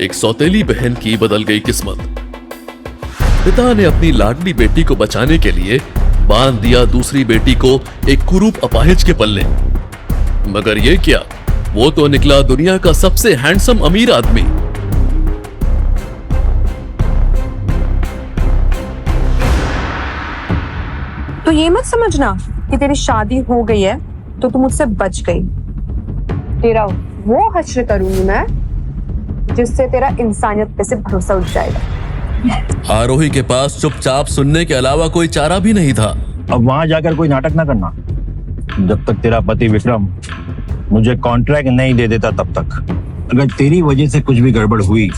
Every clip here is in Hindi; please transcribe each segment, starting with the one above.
एक सौतेली बहन की बदल गई किस्मत। पिता ने अपनी लाडली बेटी को बचाने के लिए बांध दिया दूसरी बेटी को एक कुरूप अपाहिज के पल्ले। मगर ये क्या, वो तो निकला दुनिया का सबसे हैंडसम अमीर आदमी। तो ये मत समझना कि तेरी शादी हो गई है तो तू मुझसे बच गई। तेरा वो हश्र करूंगी मैं जिससे तेरा इंसानियत पे से भरोसा उठ जाएगा। आरोही के पास चुपचाप सुनने के अलावा कोई चारा भी नहीं था। अब वहां जाकर कोई नाटक ना करना। जब तक तेरा पति विक्रम मुझे कॉन्ट्रैक्ट नहीं दे देता तब तक। अगर तेरी वजह से कुछ भी गड़बड़ हुई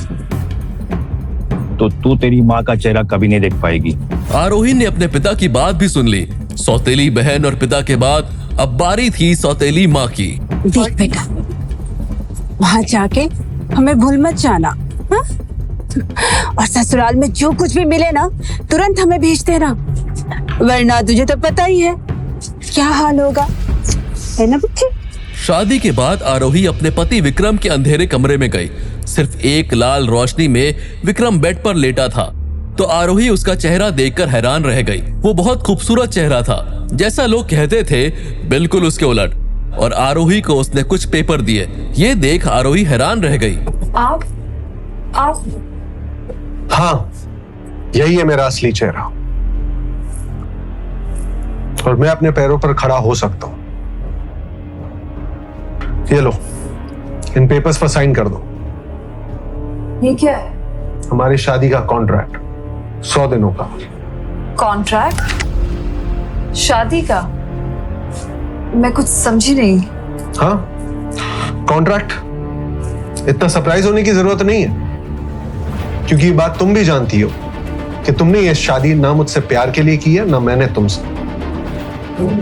तो तू तेरी माँ का चेहरा कभी नहीं देख पाएगी। आरोही ने अपने पिता की बात भी सुन ली। सौतेली बहन और पिता के बाद अब बारी थी सौतेली माँ की। देख बेटा, वहां जाके हमें भूल मत जाना, हाँ? और ससुराल में जो कुछ भी मिले ना तुरंत हमें भेज देना, वरना तुझे तो पता ही है क्या हाल होगा, है ना बच्चे? शादी के बाद आरोही अपने पति विक्रम के अंधेरे कमरे में गई। सिर्फ एक लाल रोशनी में विक्रम बेड पर लेटा था तो आरोही उसका चेहरा देखकर हैरान रह गई। वो बहुत खूबसूरत चेहरा था, जैसा लोग कहते थे, बिल्कुल उसके उलट। और आरोही को उसने कुछ पेपर दिए। ये देख आरोही हैरान रह गई। आप हाँ, यही है मेरा असली चेहरा और मैं अपने पैरों पर खड़ा हो सकता हूं। ये लो, इन पेपर्स पर साइन कर दो। ये क्या है? हमारी शादी का कॉन्ट्रैक्ट, 100 दिनों का। कॉन्ट्रैक्ट? शादी का? मैं कुछ समझी नहीं। हाँ, कॉन्ट्रैक्ट। इतना सरप्राइज होने की जरूरत नहीं है, क्योंकि ये बात तुम भी जानती हो कि तुमने ये शादी ना मुझसे प्यार के लिए की है ना मैंने तुमसे।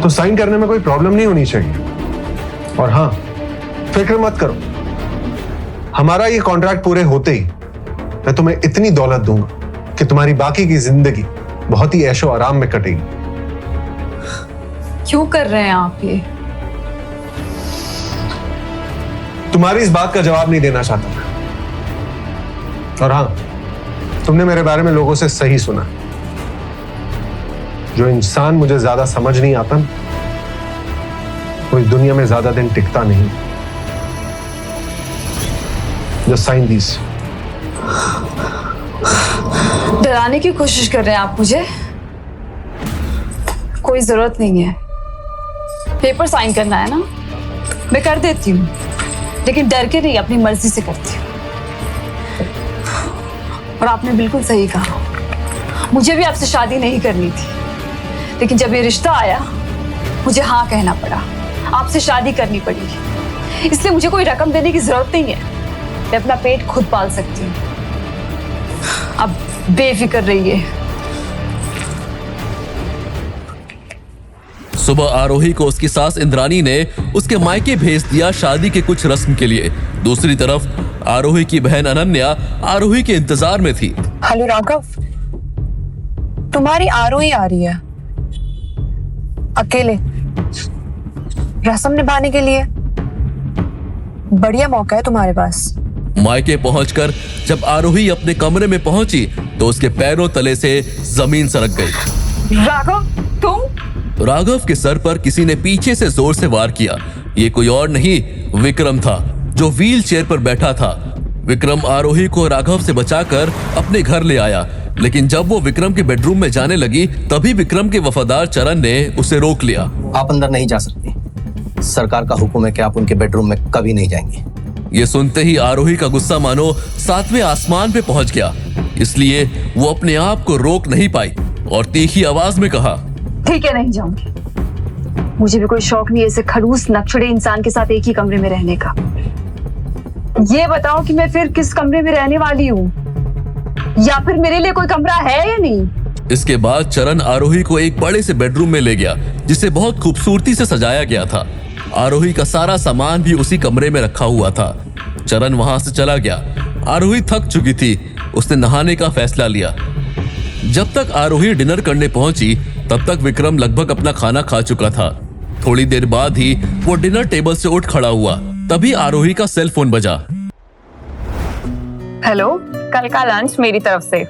तो साइन करने में कोई प्रॉब्लम नहीं होनी चाहिए। और हाँ, फिक्र मत करो, हमारा ये कॉन्ट्रैक्ट पूरे होते ही मैं तुम्हें इतनी दौलत दूंगा कि तुम्हारी बाकी की जिंदगी बहुत ही ऐशो आराम में कटेगी। क्यों कर रहे हैं आप ये? तुम्हारी इस बात का जवाब नहीं देना चाहता मैं। और हाँ, तुमने मेरे बारे में लोगों से सही सुना। जो इंसान मुझे ज्यादा समझ नहीं आता ना, वो इस दुनिया में ज्यादा दिन टिकता नहीं। Just sign these. डराने की कोशिश कर रहे हैं आप मुझे? कोई जरूरत नहीं है। पेपर साइन करना है ना, मैं कर देती हूँ, लेकिन डर के नहीं, अपनी मर्जी से करती हूँ। और आपने बिल्कुल सही कहा, मुझे भी आपसे शादी नहीं करनी थी, लेकिन जब ये रिश्ता आया मुझे हाँ कहना पड़ा, आपसे शादी करनी पड़ी। इसलिए मुझे कोई रकम देने की जरूरत नहीं है, मैं अपना पेट खुद पाल सकती हूँ। अब बेफिक्र रहिए। सुबह आरोही को उसकी सास इंद्रानी ने उसके मायके भेज दिया शादी के कुछ रस्म के लिए। दूसरी तरफ आरोही की बहन अनन्या आरोही के इंतजार में थी। हेलो राघव, तुम्हारी आरोही आ रही है अकेले रस्म निभाने के लिए। बढ़िया मौका है तुम्हारे पास। मायके पहुंचकर जब आरोही अपने कमरे में पहुंची तो उसके पैरों तले से जमीन सरक गई। राघव, तुम? राघव के सर पर किसी ने पीछे से जोर से वार किया। ये कोई और नहीं, विक्रम था, जो व्हील चेयर पर बैठा था। विक्रम आरोही को राघव से बचाकर अपने घर ले आया, लेकिन जब वो विक्रम के बेडरूम में जाने लगी तभी विक्रम के वफादार चरण ने उसे रोक लिया। आप अंदर नहीं जा सकती। सरकार का हुक्म है कि आप उनके बेडरूम में कभी नहीं जाएंगे। ये सुनते ही आरोही का गुस्सा मानो 7वें आसमान पे पहुंच गया, इसलिए वो अपने आप को रोक नहीं पाई और तीखी आवाज में कहा, ठीक है, नहीं जाऊंगी। मुझे भी कोई शौक नहीं ऐसे खड़ूस नकचुड़े इंसान के साथ एक ही कमरे में रहने का। ये बताओ कि मैं फिर किस कमरे में रहने वाली हूँ, या फिर मेरे लिए कोई कमरा है या नहीं? इसके बाद चरण आरोही को एक बड़े से बेडरूम में ले गया, जिसे बहुत खूबसूरती से सजाया गया था। आरोही का सारा सामान भी उसी कमरे में रखा हुआ था। चरण वहां से चला गया। आरोही थक चुकी थी, उसने नहाने का फैसला लिया। जब तक आरोही डिनर करने पहुंची तब तक विक्रम लगभग अपना खाना खा चुका था। थोड़ी देर बाद ही वो डिनर टेबल से उठ खड़ा हुआ। तभी आरोही का सेल फोन बजा। हेलो, कल का लंच मेरी तरफ से।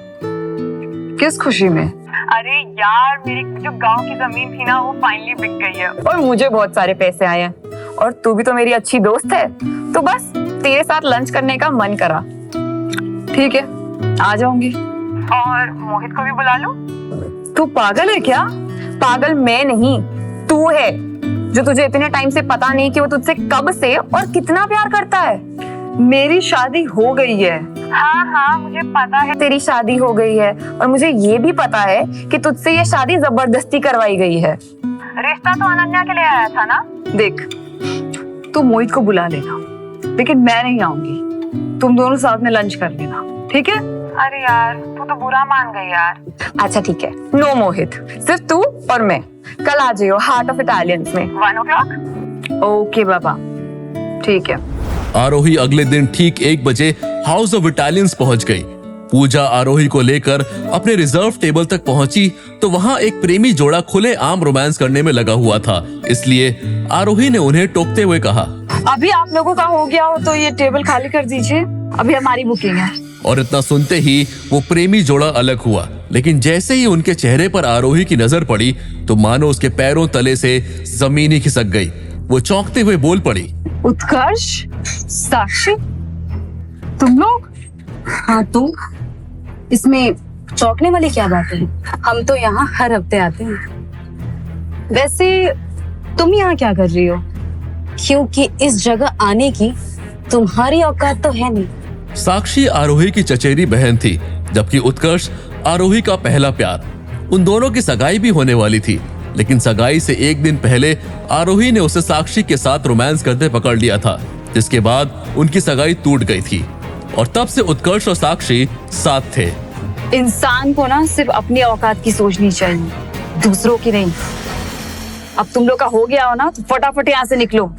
किस खुशी में? अरे यार, मेरी जो गांव की जमीन थी ना, वो फाइनली बिक गई है और मुझे बहुत सारे पैसे आए हैं। और तू भी तो मेरी अच्छी दोस्त है, तो बस तेरे साथ लंच करने का मन करा। ठीक है, आ जाऊंगी। और मोहित को भी बुला लो। तू पागल है क्या? पागल मैं नहीं, तू है, जो तुझे इतने टाइम से पता नहीं कि वो तुझसे कब से और कितना प्यार करता है। मेरी शादी हो गई है। हाँ, मुझे पता है तेरी शादी हो गई है, और मुझे ये भी पता है कि तुझसे ये शादी जबरदस्ती करवाई गई है। रिश्ता तो अनन्या के लिए आया था ना। देख, तू मोहित को बुला लेना, लेकिन मैं नहीं आऊंगी। तुम दोनों साथ में लंच कर लेना, ठीक है? अरे यार, तू तो बुरा मान गई यार। अच्छा ठीक है, नो मोहित, सिर्फ तू और मैं। कल आ जाइयो हार्ट ऑफ इटालियंस में 1 o'clock। ओके बाबा, ठीक है। आरोही अगले दिन ठीक 1 बजे हाउस ऑफ इटालियंस पहुंच गई। पूजा आरोही को लेकर अपने रिजर्व टेबल तक पहुंची तो वहां एक प्रेमी जोड़ा खुले आम रोमांस करने में लगा हुआ था। इसलिए आरोही ने उन्हें टोकते हुए कहा, अभी आप लोगों का हो गया हो तो ये टेबल खाली कर दीजिए, अभी हमारी बुकिंग है। और इतना सुनते ही वो प्रेमी जोड़ा अलग हुआ। लेकिन जैसे ही उनके चेहरे पर आरोही की नजर पड़ी तो मानो उसके पैरों तले से जमीन ही खिसक गई। वो चौंकते हुए बोल पड़ी, उत्कर्ष, साक्षी, तुम लोग? हाँ तुम, इसमें चौंकने वाली क्या बात है? हम तो यहाँ हर हफ्ते आते हैं। वैसे तुम यहाँ क्या कर रही हो? क्योंकि इस जगह आने की तुम्हारी औकात तो है नहीं। साक्षी आरोही की चचेरी बहन थी, जबकि उत्कर्ष आरोही का पहला प्यार। उन दोनों की सगाई भी होने वाली थी, लेकिन सगाई से 1 दिन पहले आरोही ने उसे साक्षी के साथ रोमांस करते पकड़ लिया था, जिसके बाद उनकी सगाई टूट गई थी और तब से उत्कर्ष और साक्षी साथ थे। इंसान को ना सिर्फ अपनी औकात की सोचनी चाहिए, दूसरों की नहीं। अब तुम लोग का हो गया हो ना, तो फटाफट यहाँ से निकलो।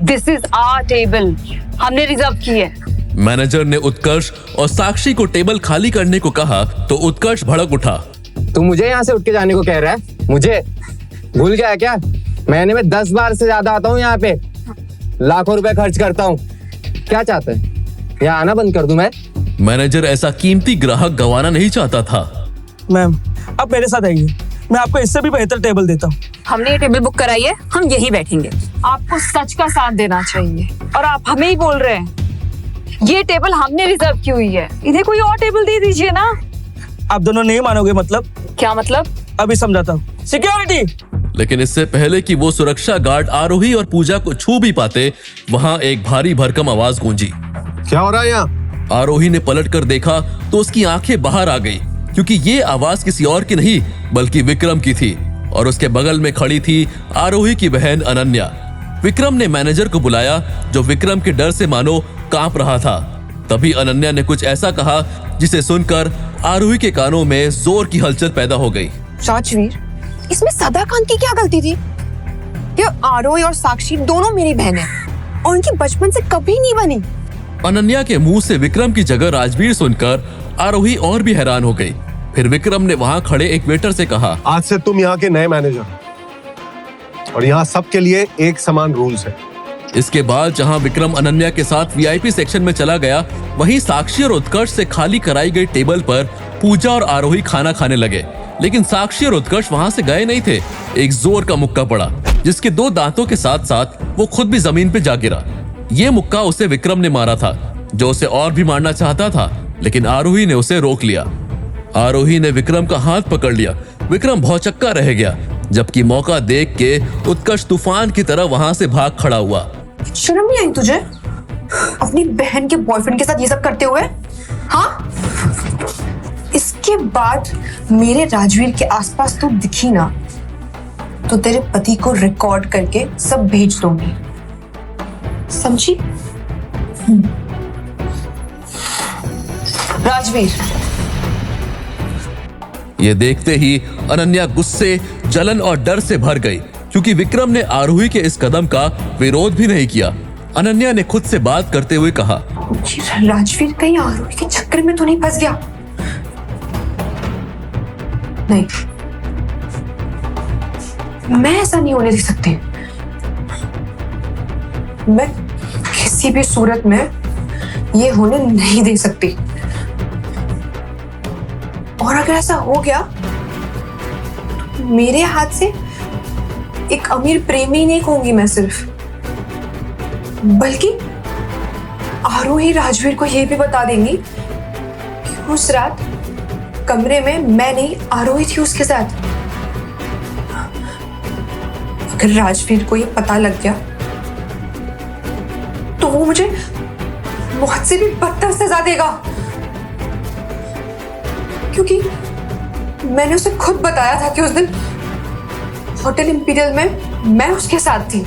दिस इज आवर टेबल, हमने रिजर्व की है। मैनेजर ने उत्कर्ष और साक्षी को टेबल खाली करने को कहा तो उत्कर्ष भड़क उठा। तू मुझे यहाँ से उठ के जाने को कह रहा है? मुझे भूल गया क्या? महीने में 10 बार से ज्यादा आता हूँ यहाँ पे, लाखों रुपए खर्च करता हूँ। क्या चाहते हैं, यहाँ आना बंद कर दूं मैं? मैनेजर ऐसा कीमती ग्राहक गंवाना नहीं चाहता था। मैम, आप मेरे साथ आइए, मैं आपको इससे भी बेहतर टेबल देता हूँ। हमने ये टेबल बुक कराई है, हम यही बैठेंगे। आपको सच का साथ देना चाहिए, और आप हमें ही बोल रहे हैं। ये टेबल हमने रिजर्व की हुई है, इन्हें कोई और टेबल दे दीजिए ना। आप दोनों नहीं मानोगे मतलब? क्या मतलब? अभी समझाता हूँ। सिक्योरिटी! लेकिन इससे पहले कि वो सुरक्षा गार्ड आरोही और पूजा को छू भी पाते, वहां एक भारी भरकम आवाज गूंजी। क्या हो रहा है यहाँ? आरोही ने पलटकर देखा तो उसकी आंखें बाहर आ गई, क्योंकि ये आवाज किसी और की नहीं बल्कि विक्रम की थी। और उसके बगल में खड़ी थी आरोही की बहन अनन्या। विक्रम ने मैनेजर को बुलाया, जो विक्रम के डर से मानो कांप रहा था। तभी अनन्या ने कुछ ऐसा कहा जिसे सुनकर आरोही के कानों में जोर की हलचल पैदा हो गई। राजवीर, इसमें सदाकांत की क्या गलती थी? ये आरोही और साक्षी दोनों मेरी बहन हैं और उनकी बचपन से कभी नहीं बनी। अनन्या के मुंह से विक्रम की जगह राजवीर सुनकर आरोही और भी हैरान हो गई। फिर विक्रम ने वहां खड़े एक वेटर से कहा, आज से तुम यहाँ के नए मैनेजर, और यहाँ सबके लिए एक समान रूल्स है। इसके बाद जहां विक्रम अनन्या के साथ वीआईपी सेक्शन में चला गया, वहीं साक्षी और उत्कर्ष से खाली कराई गई टेबल पर पूजा और आरोही खाना खाने लगे। लेकिन साक्षी और उत्कर्ष वहां से गए नहीं थे। एक जोर का मुक्का पड़ा, जिसके 2 दांतों के साथ साथ वो खुद भी जमीन पे जा गिरा। ये मुक्का उसे विक्रम ने मारा था, जो उसे और भी मारना चाहता था, लेकिन आरोही ने उसे रोक लिया। आरोही ने विक्रम का हाथ पकड़ लिया। विक्रम भौचक्का रह गया, जबकि मौका देख के उत्कर्ष तूफान की तरह वहां से भाग खड़ा हुआ। शर्म नहीं आई तुझे अपनी बहन के बॉयफ्रेंड के साथ ये सब करते हुए? हाँ, इसके बाद मेरे राजवीर के आसपास तू दिखी ना, तो तेरे पति को रिकॉर्ड करके सब भेज दूंगी, समझी? राजवीर। ये देखते ही अनन्या गुस्से, जलन और डर से भर गई, क्योंकि विक्रम ने आरोही के इस कदम का विरोध भी नहीं किया। अनन्या ने खुद से बात करते हुए कहा, राजवीर कहीं आरोही के चक्कर में तो नहीं फंस गया? नहीं, मैं ऐसा नहीं होने दे सकती। मैं किसी भी सूरत में ये होने नहीं दे सकती। और अगर ऐसा हो गया तो मेरे हाथ से एक अमीर प्रेमी नहीं कहूंगी मैं सिर्फ, बल्कि आरोही राजवीर को यह भी बता देंगी कि उस रात कमरे में मैं नहीं आरोही थी उसके साथ। अगर राजवीर को ये पता लग गया तो वो मुझे मौत से भी बदतर सजा देगा, क्योंकि मैंने उसे खुद बताया था कि उस दिन होटल इंपीरियल में मैं उसके साथ थी।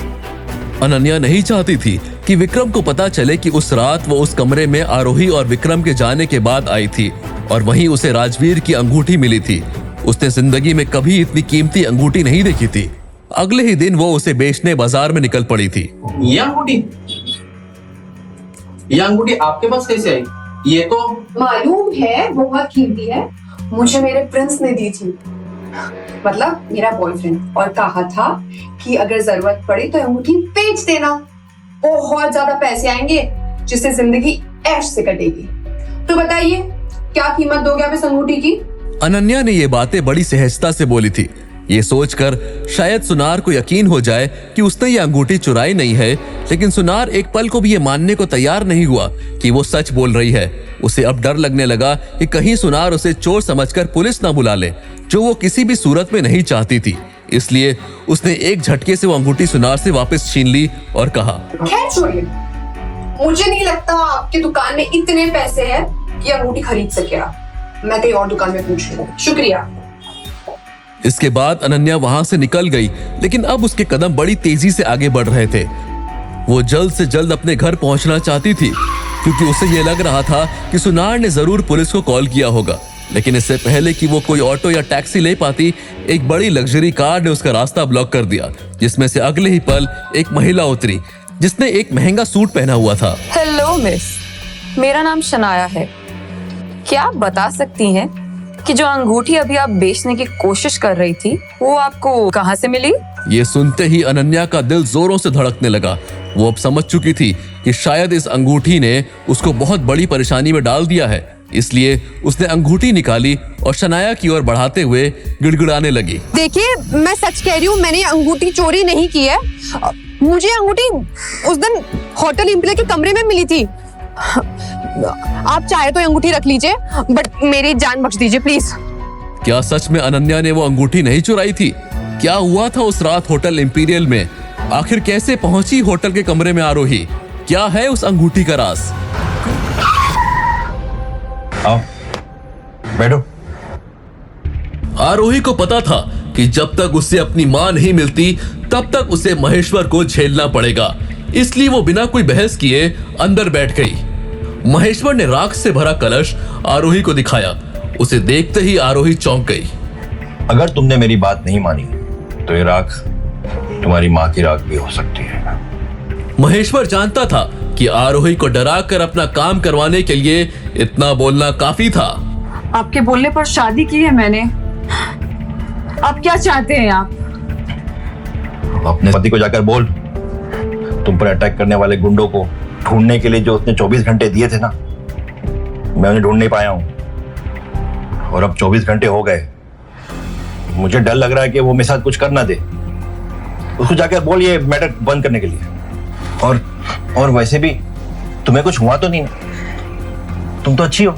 अनन्या नहीं चाहती थी कि विक्रम को पता चले कि उस रात वो उस कमरे में आरोही और विक्रम के जाने के बाद आई थी और वहीं उसे राजवीर की अंगूठी मिली थी। उसने जिंदगी में कभी इतनी कीमती अंगूठी नहीं देखी थी। अगले ही दिन वो उसे बेचने बाजार में निकल पड़ी थी। ये अंगूठी आपके पास कैसे आई? ये तो मालूम है बहुत कीमती है, मुझे मेरे प्रिंस ने दी थी, मतलब मेरा बॉयफ्रेंड, और कहा था कि अगर जरूरत पड़े तो अंगूठी बेच देना, बहुत ज्यादा पैसे आएंगे जिससे जिंदगी ऐश से कटेगी। तो बताइए क्या कीमत दोगे आप इस अंगूठी की? अनन्या ने ये बातें बड़ी सहजता से बोली थी। ये सोचकर शायद सुनार को यकीन हो जाए कि उसने ये अंगूठी चुराई नहीं है, लेकिन सुनार एक पल को भी ये मानने को तैयार नहीं हुआ कि वो सच बोल रही है। उसे अब डर लगने लगा कि कहीं सुनार उसे चोर समझकर पुलिस ना बुला ले, जो वो किसी भी सूरत में नहीं चाहती थी। इसलिए उसने एक झटके से वो अंगूठी सुनार से वापस छीन ली और कहा, खैर छोड़िए, मुझे नहीं लगता आपकी दुकान में इतने पैसे हैं कि अंगूठी खरीद सके आप। मैं कहीं और दुकान में पूछ लूं। शुक्रिया। इसके बाद अनन्या वहां से निकल गई, लेकिन अब उसके कदम बड़ी तेजी से आगे बढ़ रहे थे। वो जल्द से जल्द अपने घर पहुंचना चाहती थी, क्योंकि उसे ये लग रहा था कि सुनार ने जरूर पुलिस को कॉल किया होगा। लेकिन इससे पहले कि वो कोई ऑटो या टैक्सी ले पाती, एक बड़ी लग्जरी कार ने उसका रास्ता ब्लॉक कर दिया, जिसमें से अगले ही पल एक महिला उतरी जिसने एक महंगा सूट पहना हुआ था। हेलो मिस, मेरा नाम शनाया है। क्या आप बता सकती हैं कि जो अंगूठी अभी आप बेचने की कोशिश कर रही थी वो आपको कहां से मिली? ये सुनते ही अनन्या का दिल जोरों से धड़कने लगा। वो अब समझ चुकी थी कि शायद इस अंगूठी ने उसको बहुत बड़ी परेशानी में डाल दिया है। इसलिए उसने अंगूठी निकाली और शनाया की ओर बढ़ाते हुए गिड़गिड़ाने लगी। देखिए, मैं सच कह रही हूँ, मैंने अंगूठी चोरी नहीं की है। मुझे अंगूठी उस दिन होटल इंपीरियल के कमरे में मिली थी। आप चाहे तो अंगूठी रख लीजिए, बट मेरी जान बख्श दीजिए प्लीज। क्या सच में अनन्या ने वो अंगूठी नहीं चुराई थी? क्या हुआ था उस रात होटल इंपीरियल में? आखिर कैसे पहुंची होटल के कमरे में आरोही? क्या है उस अंगूठी का राज? आओ बैठो। आरोही को पता था कि जब तक उसे अपनी मां नहीं मिलती तब तक उसे महेश्वर को झेलना पड़ेगा। इसलिए वो बिना कोई बहस किए अंदर बैठ गई। महेश्वर ने राख से भरा कलश आरोही को दिखाया। उसे देखते ही आरोही चौंक गई। अगर तुमने मेरी बात नहीं मानी तो ये राख तुम्हारी माँ की राख भी हो सकती है। महेश्वर जानता था कि आरोही को डराकर अपना काम करवाने के लिए इतना बोलना काफी था। आपके बोलने पर शादी की है मैंने। आप क्या चाहते हैं आप? अपने पति को जाकर बोल, तुम पर अटैक करने वाले गुंडों को ढूंढने के लिए जो उसने 24 घंटे दिए थे ना, मैं उन्हें ढूंढ नहीं पाया हूं। और अब 24 घंटे हो गए। मुझे डर लग रहा है कि वो मेरे साथ कुछ कर ना दे। उसको जाकर बोल ये मैटर बंद करने के लिए। और वैसे भी तुम्हें कुछ हुआ तो नहीं ना? तुम तो अच्छी हो।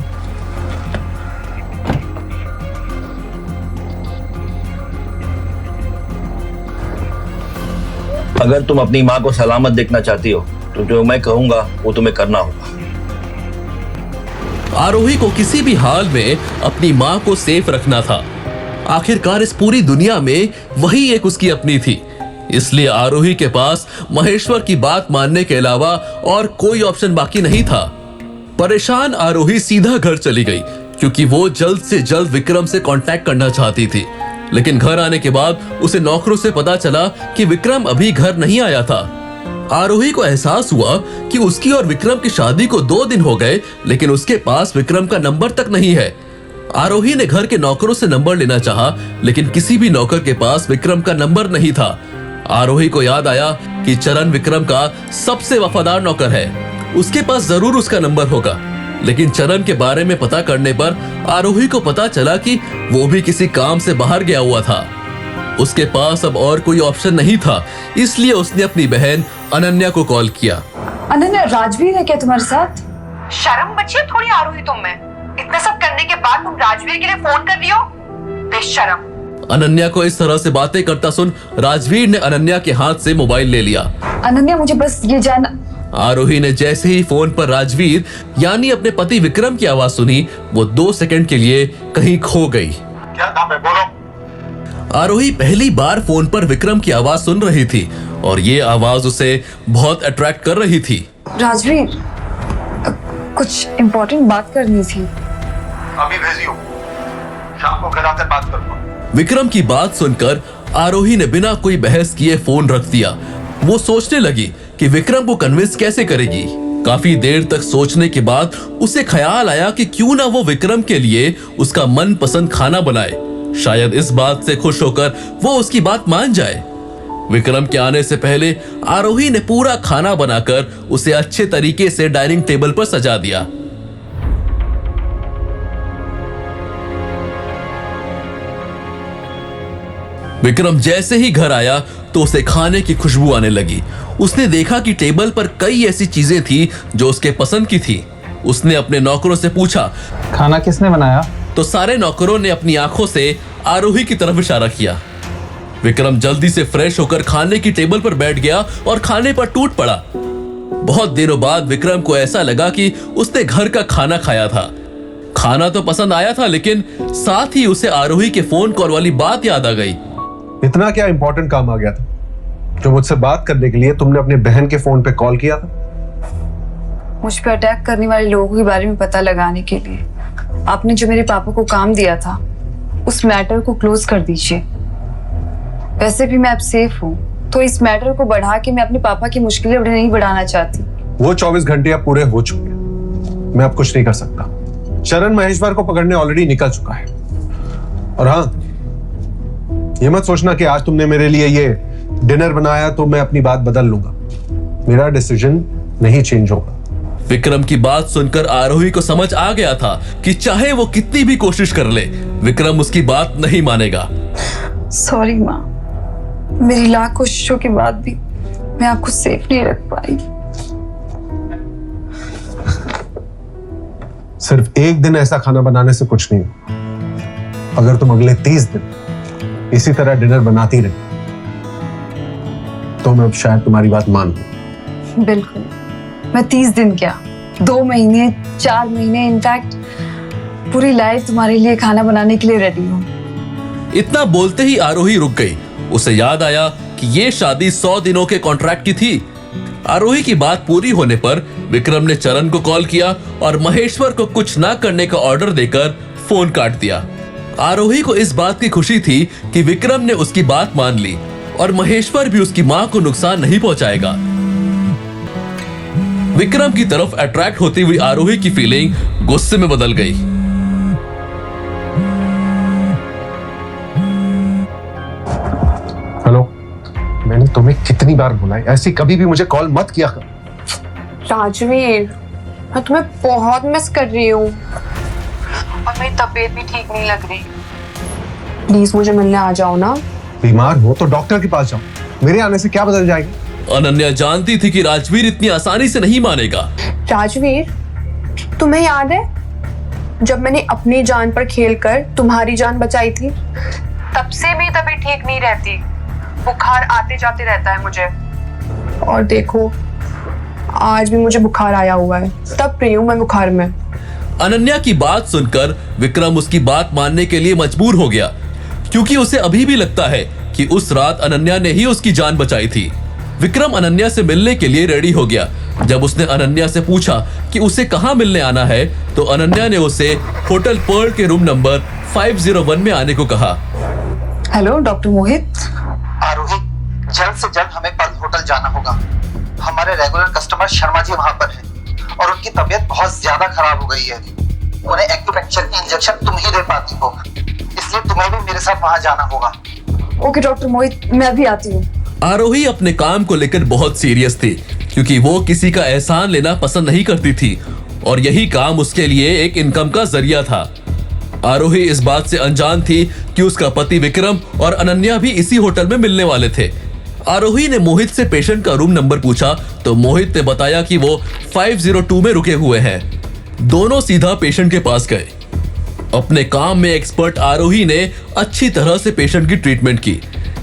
अगर तुम अपनी माँ को सलामत देखना चाहती हो तो जो मैं कहूंगा वो तुम्हें करना होगा। आरोही को किसी भी हाल में अपनी माँ को सेफ रखना था। आखिरकार इस पूरी दुनिया में वही एक उसकी अपनी थी। इसलिए आरोही के पास महेश्वर की बात मानने के अलावा और कोई ऑप्शन बाकी नहीं था। परेशान आरोही सीधा घर चली गई, क्योंकि वो जल्द से जल्द विक्रम से कांटेक्ट करना चाहती थी। लेकिन घर आने के बाद उसे नौकरों से पता चला कि विक्रम अभी घर नहीं आया था। आरोही को एहसास हुआ कि उसकी और विक्रम की शादी को 2 दिन हो गए, लेकिन उसके पास विक्रम का नंबर तक नहीं है। आरोही ने घर के नौकरों से नंबर लेना चाहा, लेकिन किसी भी नौकर के पास विक्रम का नंबर नहीं था। आरोही को याद आया कि चरण विक्रम का सबसे वफादार नौकर है। उसके पास जरूर उसका नंबर होगा। लेकिन चरण के बारे में पता करने पर आरोही को पता चला कि वो भी किसी काम से बाहर गया हुआ था। उसके पास अब और कोई ऑप्शन नहीं था, इसलिए उसने अपनी बहन अनन्या को कॉल किया। अनन्या, राजवीर है क्या तुम्हारे साथ? शर्म बची है थोड़ी आरोही तुम में? इतना सब करने के बाद तुम राजवीर के लिए फोन कर रही हो? बेशरम। अनन्या को इस तरह से बातें करता सुन राजवीर ने अनन्या के हाथ से मोबाइल ले लिया। अनन्या, मुझे बस ये जानना। आरोही ने जैसे ही फोन पर राजवीर यानी अपने पति विक्रम की आवाज सुनी, वो 2 सेकंड के लिए कहीं खो गई। क्या काम है, बोलो। आरोही पहली बार फोन पर विक्रम की आवाज सुन रही थी और ये आवाज उसे बहुत अट्रैक्ट कर रही थी। राजवीर, कुछ इम्पोर्टेंट बात करनी थी। अभी भेजियो, शाम को घर आकर बात करूंगा। विक्रम की बात सुनकर आरोही ने बिना कोई बहस किए फोन रख दिया। वो सोचने लगी कि विक्रम को कन्विंस कैसे करेगी। काफी देर तक सोचने के बाद उसे ख्याल आया कि क्यों ना वो विक्रम के लिए उसका मनपसंद खाना बनाए। शायद इस बात से खुश होकर वो उसकी बात मान जाए। विक्रम के आने से पहले आरोही ने पूरा खाना बनाकर उसे अच्छे तरीके से डाइनिंग टेबल पर सजा दिया। विक्रम जैसे ही घर आया तो उसे खाने की खुशबू आने लगी। उसने देखा कि टेबल पर कई ऐसी चीजें थी जो उसके पसंद की थी। उसने अपने नौकरों से पूछा, खाना किसने बनाया? तो सारे नौकरों ने अपनी आंखों से आरोही की तरफ इशारा किया। विक्रम जल्दी से फ्रेश होकर खाने की टेबल पर बैठ गया और खाने पर टूट पड़ा। बहुत दिनों बाद विक्रम को ऐसा लगा कि उसने घर का खाना खाया था। खाना तो पसंद आया था, लेकिन साथ ही उसे आरोही के फोन कॉल वाली बात याद आ गई। इतना क्या इंपॉर्टेंट काम आ गया था जो मुझसे बात करने के लिए तुमने अपने बहन के फोन पे कॉल किया था? मुझ पर अटैक करने वाले लोगों के बारे में पता लगाने के लिए आपने जो मेरे पापा को काम दिया था, उस मैटर को क्लोज कर दीजिए। वैसे भी मैं अब सेफ हूँ, तो इस मैटर को बढ़ा के मैं अपने पापा की मुश्किलें और नहीं बढ़ाना चाहती। वो 24 घंटे अब पूरे हो चुके हैं, मैं अब कुछ नहीं कर सकता। चरण महेश्वर को पकड़ने ऑलरेडी निकल चुका है। और हाँ, ये मत सोचना कि आज तुमने मेरे लिए ये डिनर बनाया तो मैं अपनी बात बदल लूंगा। मेरा डिसीजन नहीं चेंज होगा। विक्रम की बात सुनकर आरोही को समझ आ गया था कि चाहे वो कितनी भी कोशिश कर ले, विक्रम उसकी बात नहीं मानेगा। सॉरी माँ, मेरी लाख कोशिशों के बाद भी मैं आपको सेफ नहीं रख पाई। सिर्फ एक दिन ऐसा खाना बनाने से कुछ नहीं होगा। अगर तुम अगले 30 दिन इसी तरह डिनर बनाती रही तो मैं अब शायद तुम्हारी बात मान लूं। बिल्कुल, मैं 30 दिन क्या, 2 महीने, 4 महीने, इनफैक्ट पूरी लाइफ तुम्हारे लिए खाना बनाने के लिए रेडी हूँ। इतना बोलते ही आरोही रुक गई। उसे याद आया कि ये शादी 100 दिनों के कॉन्ट्रैक्ट की थी। आरोही की बात पूरी होने पर विक्रम ने चरण को कॉल किया और महेश्वर को कुछ ना करने का ऑर्डर देकर फोन काट दिया। आरोही को इस बात की खुशी थी कि विक्रम ने उसकी बात मान ली और महेश्वर भी उसकी मां को नुकसान नहीं पहुंचाएगा। विक्रम की तरफ अट्रैक्ट होती हुई आरोही की फीलिंग गुस्से में बदल गई। हेलो, मैंने तुम्हें कितनी बार बोला है ऐसी कभी भी मुझे कॉल मत किया कर। राजवीर, मैं तुम्हें बहुत मिस कर रही हूँ और मेरी तबीयत भी ठीक नहीं लग रही। प्लीज मुझे मिलने आ जाओ ना। बीमार हो तो डॉक्टर के पास जाओ, मेरे आने से क्या बदल जाएगा? अनन्या जानती थी कि राजवीर इतनी आसानी से नहीं मानेगा। राजवीर, तुम्हें याद है जब मैंने अपनी जान पर खेलकर तुम्हारी जान बचाई थी? तब से मेरी तबीयत ठीक नहीं रहती, बुखार आते जाते रहता है मुझे। और देखो, आज भी मुझे बुखार आया हुआ है, तब रही हूं मैं बुखार में। अनन्या की बात सुनकर विक्रम उसकी बात मानने के लिए मजबूर हो गया, क्योंकि उसे अभी भी लगता है कि उस रात अनन्या ने ही उसकी जान बचाई थी। विक्रम अनन्या से मिलने के लिए रेडी हो गया। जब उसने अनन्या से पूछा कि उसे कहां मिलने आना है, तो अनन्या ने उसे होटल पर्ल के रूम नंबर 501 में आने को कहा। हेलो डॉक्टर मोहित। आरोही, जल्द से जल्द हमें पर्ल होटल जाना होगा। हमारे रेगुलर कस्टमर शर्मा जी वहाँ पर हैं और उनकी तबीयत बहुत ज्यादा खराब हो गई है। उन्हें एक्यूपंक्चर की इंजेक्शन तुम ही दे पाती हो, इसलिए तुम्हें भी मेरे साथ वहाँ जाना होगा। ओके डॉक्टर मोहित, मैं अभी आती हूँ। आरोही अपने काम को लेकर बहुत सीरियस थी, क्योंकि वो किसी का एहसान लेना पसंद नहीं करती थी और यही काम उसके लिए एक इनकम का जरिया था। आरोही इस बात से अनजान थी कि उसका पति विक्रम और अनन्या भी इसी होटल में मिलने वाले थे। आरोही ने मोहित से पेशेंट का रूम नंबर पूछा तो मोहित ने बताया कि वो 502 में रुके हुए हैं। दोनों सीधा पेशेंट के पास गए। अपने काम में एक्सपर्ट आरोही ने अच्छी तरह से पेशेंट की ट्रीटमेंट की।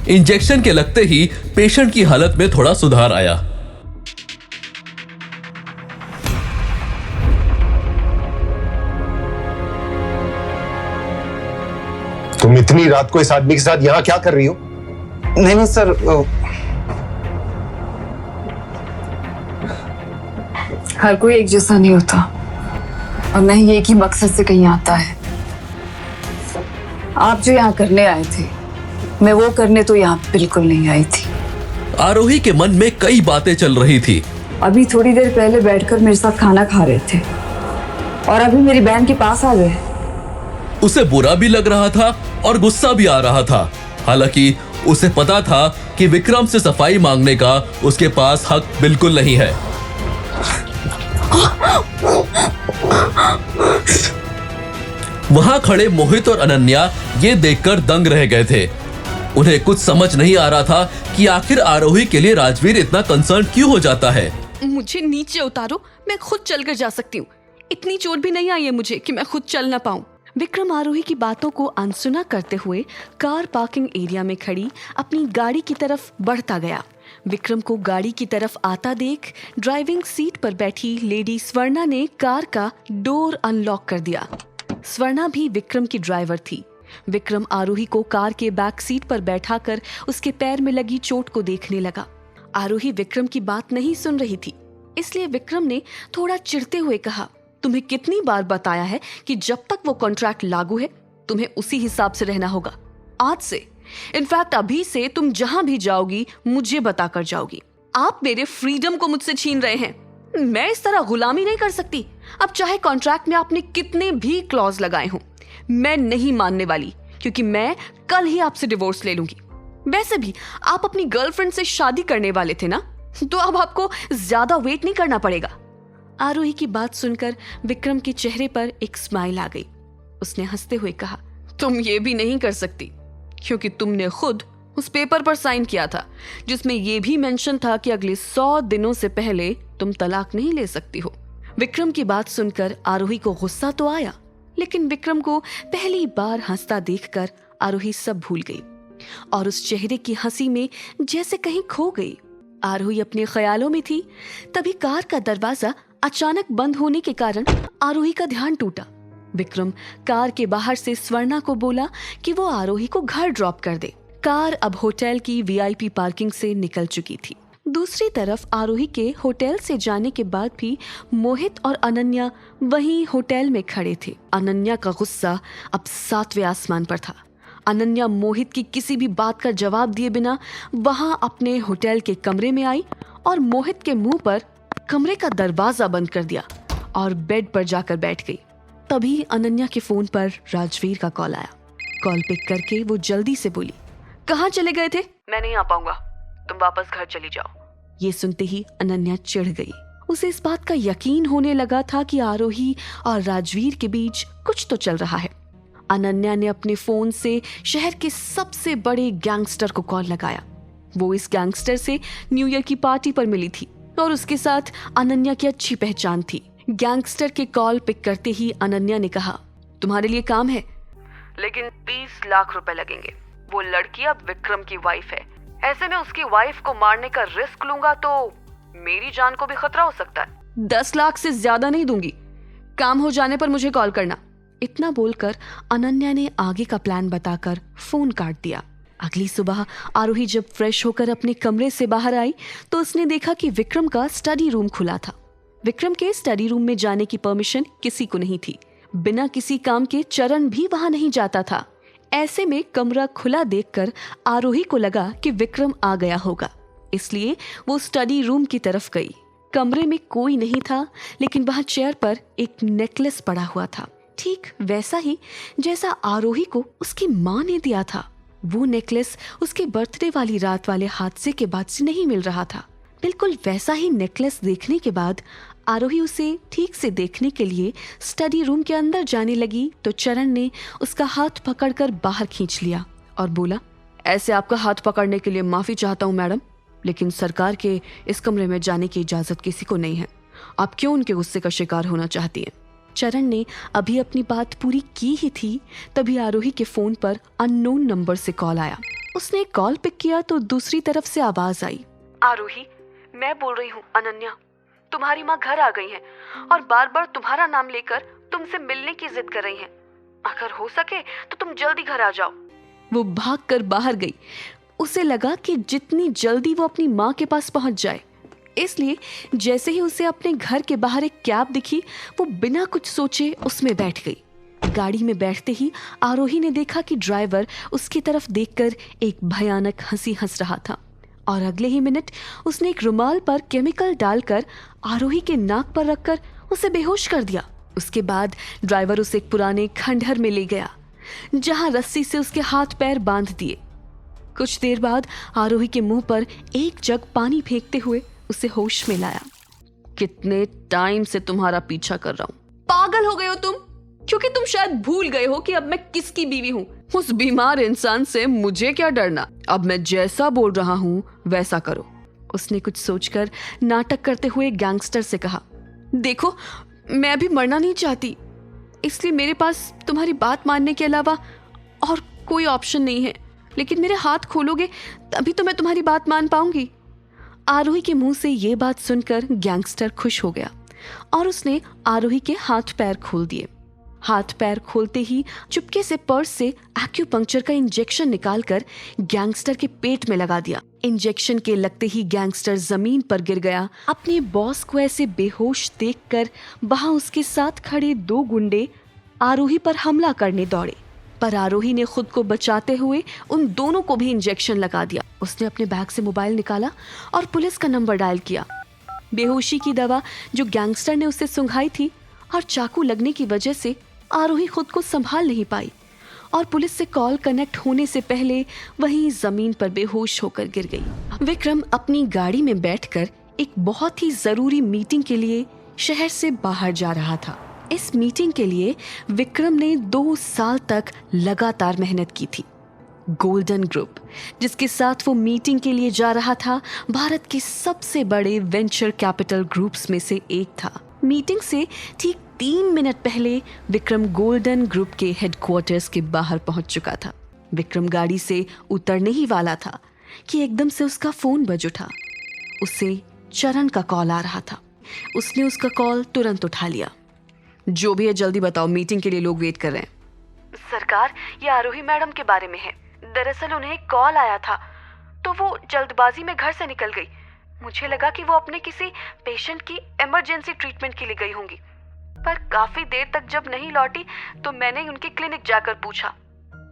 इंजेक्शन के लगते ही पेशेंट की हालत में थोड़ा सुधार आया। तुम इतनी रात को इस आदमी के साथ यहां क्या कर रही हो? नहीं सर, हर कोई एक जैसा नहीं होता और न ही एक ही मकसद से कहीं आता है। आप जो यहाँ करने आए थे, मैं वो करने तो यहाँ बिल्कुल नहीं आई थी। आरोही के मन में कई बातें चल रही थी। अभी थोड़ी देर पहले बैठकर मेरे साथ खाना खा रहे थे और अभी मेरी बहन के पास आ गए। उसे बुरा भी लग रहा था और गुस्सा भी आ रहा था। हालांकि उसे पता था कि विक्रम से सफाई मांगने का उसके पास हक बिल्कुल नहीं है। वहां खड़े मोहित और अनन्या ये देखकर दंग रह गए थे। उन्हें कुछ समझ नहीं आ रहा था कि आखिर आरोही के लिए राजवीर इतना कंसर्न क्यों हो जाता है। मुझे नीचे उतारो, मैं खुद चलकर जा सकती हूँ। इतनी चोट भी नहीं आई है मुझे कि मैं खुद चल ना पाऊँ। विक्रम आरोही की बातों को अनसुना करते हुए कार पार्किंग एरिया में खड़ी अपनी गाड़ी की तरफ बढ़ता गया। विक्रम को गाड़ी की तरफ आता देख ड्राइविंग सीट पर बैठी लेडी स्वर्णा ने कार का डोर अनलॉक कर दिया। स्वर्णा भी विक्रम की ड्राइवर थी। विक्रम आरोही को कार के बैक सीट पर बैठाकर उसके पैर में लगी चोट को देखने लगा। आरोही विक्रम की बात नहीं सुन रही थी, इसलिए विक्रम ने थोड़ा चिढ़ते हुए कहा, तुम्हें कितनी बार बताया है कि जब तक वो कॉन्ट्रैक्ट लागू है तुम्हें उसी हिसाब से रहना होगा। आज से, इनफैक्ट अभी से तुम जहां भी जाओगी मुझे बताकर जाओगी। आप मेरे फ्रीडम को मुझसे छीन रहे हैं। मैं इस तरह गुलामी नहीं कर सकती। अब चाहे कॉन्ट्रैक्ट में आपने कितने भी क्लॉज लगाए हों, मैं नहीं मानने वाली, क्योंकि मैं कल ही आपसे डिवोर्स ले लूंगी। वैसे भी आप अपनी गर्लफ्रेंड से शादी करने वाले थे ना, तो अब आपको ज्यादा वेट नहीं करना पड़ेगा। आरोही की बात सुनकर विक्रम के चेहरे पर एक स्माइल आ गई। उसने हंसते हुए कहा, तुम ये भी नहीं कर सकती, क्योंकि तुमने खुद उस पेपर पर साइन किया था जिसमें यह भी मेंशन था कि अगले 100 दिनों से पहले तुम तलाक नहीं ले सकती हो। विक्रम की बात सुनकर आरोही को गुस्सा तो आया, लेकिन विक्रम को पहली बार हंसता देखकर आरोही सब भूल गई और उस चेहरे की हंसी में जैसे कहीं खो गई। आरोही अपने ख्यालों में थी, तभी कार का दरवाजा अचानक बंद होने के कारण आरोही का ध्यान टूटा। विक्रम कार के बाहर से स्वर्णा को बोला कि वो आरोही को घर ड्रॉप कर दे। कार अब होटल की वीआईपी पार्किंग से निकल चुकी थी। दूसरी तरफ आरोही के होटल से जाने के बाद भी मोहित और अनन्या वहीं होटल में खड़े थे। अनन्या का गुस्सा अब 7वें आसमान पर था। अनन्या मोहित की किसी भी बात का जवाब दिए बिना वहां अपने होटल के कमरे में आई और मोहित के मुंह पर कमरे का दरवाजा बंद कर दिया और बेड पर जाकर बैठ गई। तभी अनन्या के फोन पर राजवीर का कॉल आया। कॉल पिक करके वो जल्दी से बोली, कहाँ चले गए थे? मैं नहीं आ पाऊंगा, तुम वापस घर चली जाओ। ये सुनते ही अनन्या चिढ़ गई। उसे इस बात का यकीन होने लगा था कि आरोही और राजवीर के बीच कुछ तो चल रहा है। अनन्या ने अपने फोन से शहर के सबसे बड़े गैंगस्टर को कॉल लगाया। वो इस गैंगस्टर से न्यू ईयर की पार्टी पर मिली थी और उसके साथ अनन्या की अच्छी पहचान थी। गैंगस्टर के कॉल पिक करते ही अनन्या ने कहा, तुम्हारे लिए काम है, लेकिन 20 लाख रुपए लगेंगे। वो लड़की अब विक्रम की वाइफ है। ऐसे में उसकी वाइफ को मारने का रिस्क लूंगा तो मेरी जान को भी खतरा हो सकता है। 10 लाख से ज्यादा नहीं दूंगी। काम हो जाने पर मुझे कॉल करना। इतना बोलकर अनन्या ने आगे का प्लान बताकर फोन काट दिया। अगली सुबह आरोही जब फ्रेश होकर अपने कमरे से बाहर आई तो उसने देखा कि विक्रम का स्टडी रूम खुला था। विक्रम के स्टडी रूम में जाने की परमिशन किसी को नहीं थी। बिना किसी काम के चरण भी वहां नहीं जाता था। ऐसे में कमरा खुला देखकर आरोही को लगा कि विक्रम आ गया होगा, इसलिए वो स्टडी रूम की तरफ गई। कमरे में कोई नहीं था, लेकिन वहां चेयर पर एक नेकलेस पड़ा हुआ था, ठीक वैसा ही जैसा आरोही को उसकी माँ ने दिया था। वो नेकलेस उसके बर्थडे वाली रात वाले हादसे के बाद से नहीं मिल रहा था। बिल्कुल वैसा ही नेकलेस देखने के बाद आरोही उसे ठीक से देखने के लिए स्टडी रूम के अंदर जाने लगी तो चरण ने उसका हाथ पकड़कर बाहर खींच लिया और बोला, ऐसे आपका हाथ पकड़ने के लिए माफी चाहता हूँ मैडम, लेकिन सरकार के इस कमरे में जाने की इजाजत किसी को नहीं है। आप क्यों उनके गुस्से का शिकार होना चाहती हैं? चरण ने अभी अपनी बात पूरी की ही थी तभी आरोही के फोन पर अननोन नंबर से कॉल आया। उसने कॉल पिक किया तो दूसरी तरफ से आवाज आई, आरोही मैं बोल रही हूँ अनन्या, तुम्हारी माँ घर आ गई है और बार बार तुम्हारा नाम लेकर तुमसे मिलने की जिद कर रही हैं। अगर हो सके तो तुम जल्दी घर आ जाओ। वो भागकर बाहर गई। उसे लगा कि जितनी जल्दी वो अपनी माँ के पास पहुंच जाए, इसलिए जैसे ही उसे अपने घर के बाहर एक कैब दिखी वो बिना कुछ सोचे उसमें बैठ गई। गाड़ी में बैठते ही आरोही ने देखा कि ड्राइवर उसकी तरफ देखकर एक भयानक हंसी हंस रहा था और अगले ही मिनट उसने एक रुमाल पर केमिकल डालकर आरोही के नाक पर रखकर उसे बेहोश कर दिया। उसके बाद ड्राइवर उसे एक पुराने खंडहर में ले गया जहां रस्सी से उसके हाथ पैर बांध दिए। कुछ देर बाद आरोही के मुंह पर एक जग पानी फेंकते हुए उसे होश में लाया। कितने टाइम से तुम्हारा पीछा कर रहा हूं। पागल हो गए हो तुम? क्योंकि तुम शायद भूल गए हो कि अब मैं किसकी बीवी हूँ। उस बीमार इंसान से मुझे क्या डरना। अब मैं जैसा बोल रहा हूँ वैसा करो। उसने कुछ सोचकर नाटक करते हुए गैंगस्टर से कहा, देखो मैं अभी मरना नहीं चाहती, इसलिए मेरे पास तुम्हारी बात मानने के अलावा और कोई ऑप्शन नहीं है, लेकिन मेरे हाथ खोलोगे तभी तो मैं तुम्हारी बात मान पाऊंगी। आरोही के मुंह से ये बात सुनकर गैंगस्टर खुश हो गया और उसने आरोही के हाथ पैर खोल दिए। हाथ पैर खोलते ही चुपके से पर्स से एक्यूपंक्चर का इंजेक्शन निकालकर गैंगस्टर के पेट में लगा दिया। इंजेक्शन के लगते ही गैंगस्टर जमीन पर गिर गया। अपने बॉस को ऐसे बेहोश देखकर वहां उसके साथ खड़े दो गुंडे आरोही पर हमला करने दौड़े, पर आरोही ने खुद को बचाते हुए उन दोनों को भी इंजेक्शन लगा दिया। उसने अपने बैग से मोबाइल निकाला और पुलिस का नंबर डायल किया। बेहोशी की दवा जो गैंगस्टर ने उसे सुंघाई थी और चाकू लगने की वजह से आरोही खुद को संभाल नहीं पाई और पुलिस से कॉल कनेक्ट होने से पहले वहीं जमीन पर बेहोश होकर गिर गई। विक्रम अपनी गाड़ी में बैठकर एक बहुत ही जरूरी मीटिंग के लिए शहर से बाहर जा रहा था। इस मीटिंग के लिए विक्रम ने 2 साल तक लगातार मेहनत की थी। गोल्डन ग्रुप, जिसके साथ वो मीटिंग के लिए जा रहा था, भारत के सबसे बड़े वेंचर कैपिटल ग्रुप्स में से एक था। मीटिंग से ठीक 3 मिनट पहले विक्रम गोल्डन ग्रुप के हेडक्वार्टर्स के बाहर पहुंच चुका था। विक्रम गाड़ी से उतरने ही वाला था कि एकदम से उसका फोन बज उठा। उसे चरण का कॉल आ रहा था। उसने उसका कॉल तुरंत उठा लिया। जो भी है जल्दी बताओ, मीटिंग के लिए लोग वेट कर रहे हैं। सरकार, ये आरोही मैडम के बारे में है। दरअसल उन्हें एक कॉल आया था तो वो जल्दबाजी में घर से निकल गई। मुझे लगा कि वो अपने किसी पेशेंट की इमरजेंसी ट्रीटमेंट के लिए गई होंगी, पर काफी देर तक जब नहीं लौटी तो मैंने उनके क्लिनिक जाकर पूछा,